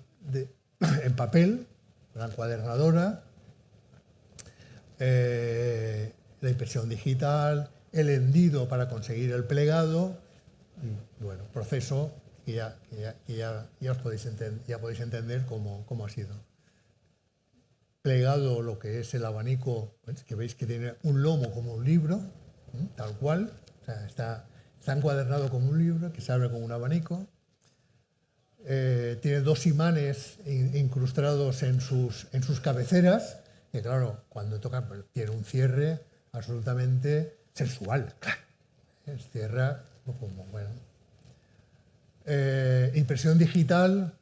en papel, la encuadernadora, la impresión digital, el hendido para conseguir el plegado, y bueno, proceso que ya os podéis entender cómo ha sido. Plegado lo que es el abanico, ¿ves? Que veis que tiene un lomo como un libro, tal cual, o sea, está encuadernado como un libro que se abre como un abanico. Tiene dos imanes incrustados en sus cabeceras, que claro, cuando toca tiene un cierre absolutamente sensual, claro. Cierra como, bueno. Impresión digital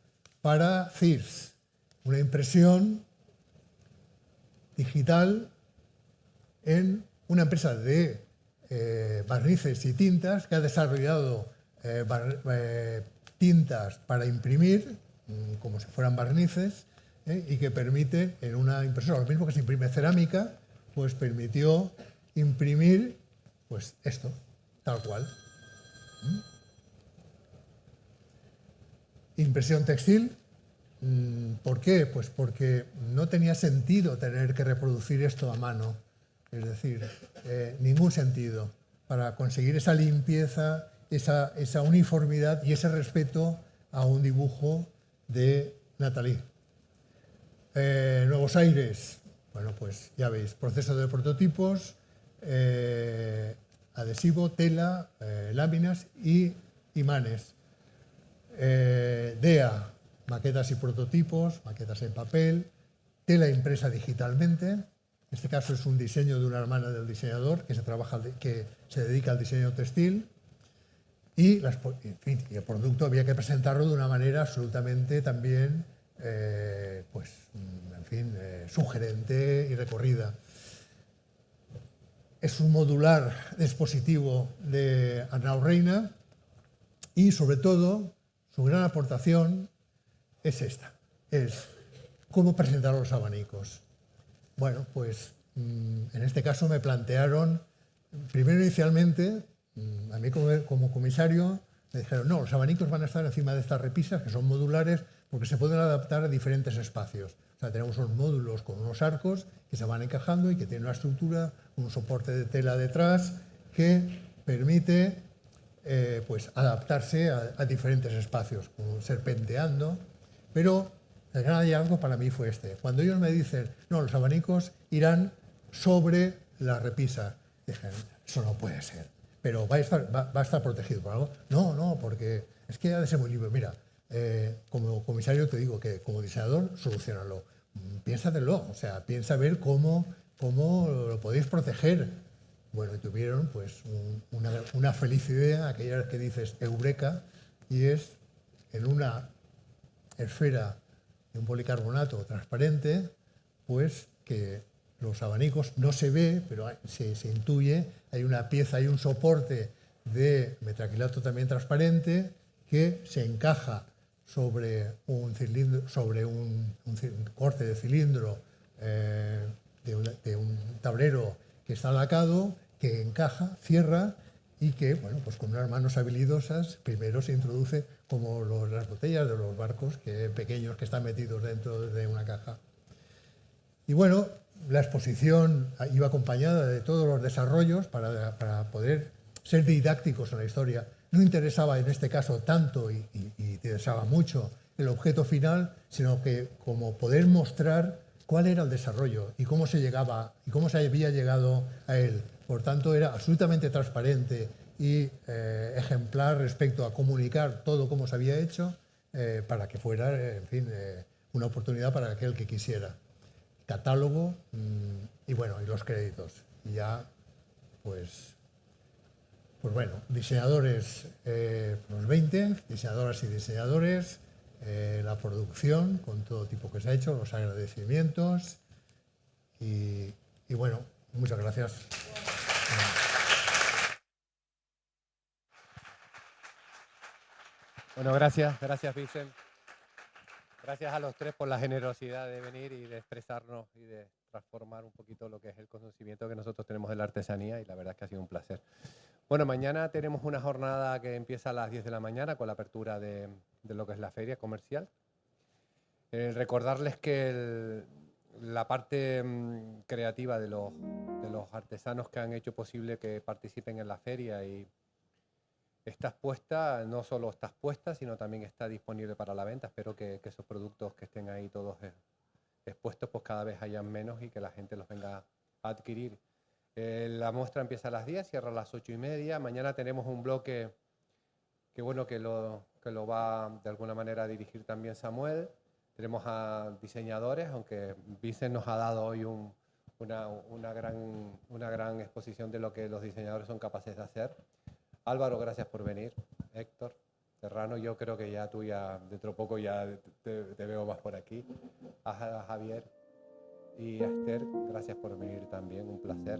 para CIRS, una impresión digital en una empresa de barnices y tintas que ha desarrollado tintas para imprimir, como si fueran barnices, y que permite en una impresora, lo mismo que se imprime cerámica, pues permitió imprimir pues esto, tal cual. Impresión textil. ¿Por qué? Pues porque no tenía sentido tener que reproducir esto a mano. Es decir, ningún sentido para conseguir esa limpieza, esa uniformidad y ese respeto a un dibujo de Nathalie. Nuevos Aires, bueno, pues ya veis, proceso de prototipos, adhesivo, tela, láminas y imanes. DEA, maquetas y prototipos, maquetas en papel, tela impresa digitalmente. En este caso es un diseño de una hermana del diseñador que se dedica al diseño textil. Y, en fin, y el producto había que presentarlo de una manera absolutamente también, pues, en fin, sugerente y recorrida. Es un modular dispositivo de Arnau Reina y, sobre todo, su gran aportación es esta, es cómo presentar los abanicos. Bueno, pues en este caso me plantearon, primero inicialmente, a mí como comisario, me dijeron, no, los abanicos van a estar encima de estas repisas, que son modulares, porque se pueden adaptar a diferentes espacios. O sea, tenemos unos módulos con unos arcos que se van encajando y que tienen una estructura, un soporte de tela detrás, que permite pues adaptarse a diferentes espacios, como serpenteando, pero el gran hallazgo para mí fue este. Cuando ellos me dicen, no, los abanicos irán sobre la repisa, dije, eso no puede ser, pero va a estar protegido por algo. No, porque es que ha de ser muy libre. Mira, como comisario te digo que como diseñador, solucionalo. Piénsatelo, o sea, piensa ver cómo lo podéis proteger. Bueno, y tuvieron pues una feliz idea, aquella que dices eureka, y es en una esfera de un policarbonato transparente, pues que los abanicos. No se ve, pero se intuye. Hay una pieza, hay un soporte de metacrilato también transparente que se encaja sobre un cilindro, sobre un corte de cilindro de un tablero que está lacado, que encaja, cierra y que, bueno, pues con unas manos habilidosas primero se introduce como las botellas de los barcos pequeños que están metidos dentro de una caja. Y bueno, la exposición iba acompañada de todos los desarrollos para poder ser didácticos en la historia. No interesaba en este caso tanto y interesaba mucho el objeto final, sino que como poder mostrar cuál era el desarrollo y cómo se llegaba y cómo se había llegado a él. Por tanto, era absolutamente transparente y ejemplar respecto a comunicar todo cómo se había hecho para que fuera, en fin, una oportunidad para aquel que quisiera. Catálogo y bueno, y los créditos. Y ya, pues bueno, diseñadores, los 20, diseñadoras y diseñadores, la producción con todo tipo que se ha hecho, los agradecimientos y bueno, muchas gracias. Bueno, gracias Vicent. Gracias a los tres por la generosidad de venir y de expresarnos y de transformar un poquito lo que es el conocimiento que nosotros tenemos de la artesanía, y la verdad es que ha sido un placer. Bueno, mañana tenemos una jornada que empieza a las 10 de la mañana con la apertura de lo que es la feria comercial. Recordarles que la parte creativa de los artesanos que han hecho posible que participen en la feria y está expuesta, no solo está expuesta, sino también está disponible para la venta. Espero que esos productos que estén ahí todos expuestos, pues cada vez hayan menos y que la gente los venga a adquirir. La muestra empieza a las 10, cierra a las 8:30. Mañana tenemos un bloque que lo va de alguna manera a dirigir también Samuel. Tenemos a diseñadores, aunque Vicent nos ha dado hoy una gran exposición de lo que los diseñadores son capaces de hacer. Álvaro, gracias por venir. Héctor, Serrano, yo creo que ya tú dentro de poco ya te veo más por aquí. A Javier y a Esther, gracias por venir también, un placer.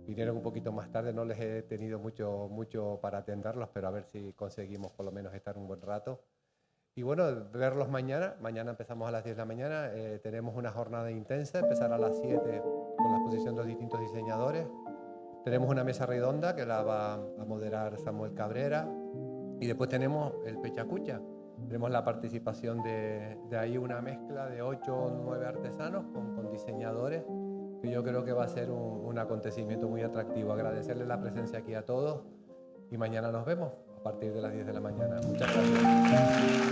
Vinieron un poquito más tarde, no les he tenido mucho para atenderlos, pero a ver si conseguimos por lo menos estar un buen rato. Y bueno, verlos mañana. Mañana empezamos a las 10 de la mañana. Tenemos una jornada intensa, empezará a las 7 con la exposición de los distintos diseñadores. Tenemos una mesa redonda que la va a moderar Samuel Cabrera. Y después tenemos el Pechacucha. Tenemos la participación de ahí una mezcla de 8 o 9 artesanos con diseñadores, que yo creo que va a ser un acontecimiento muy atractivo. Agradecerles la presencia aquí a todos y mañana nos vemos a partir de las 10 de la mañana. Muchas gracias.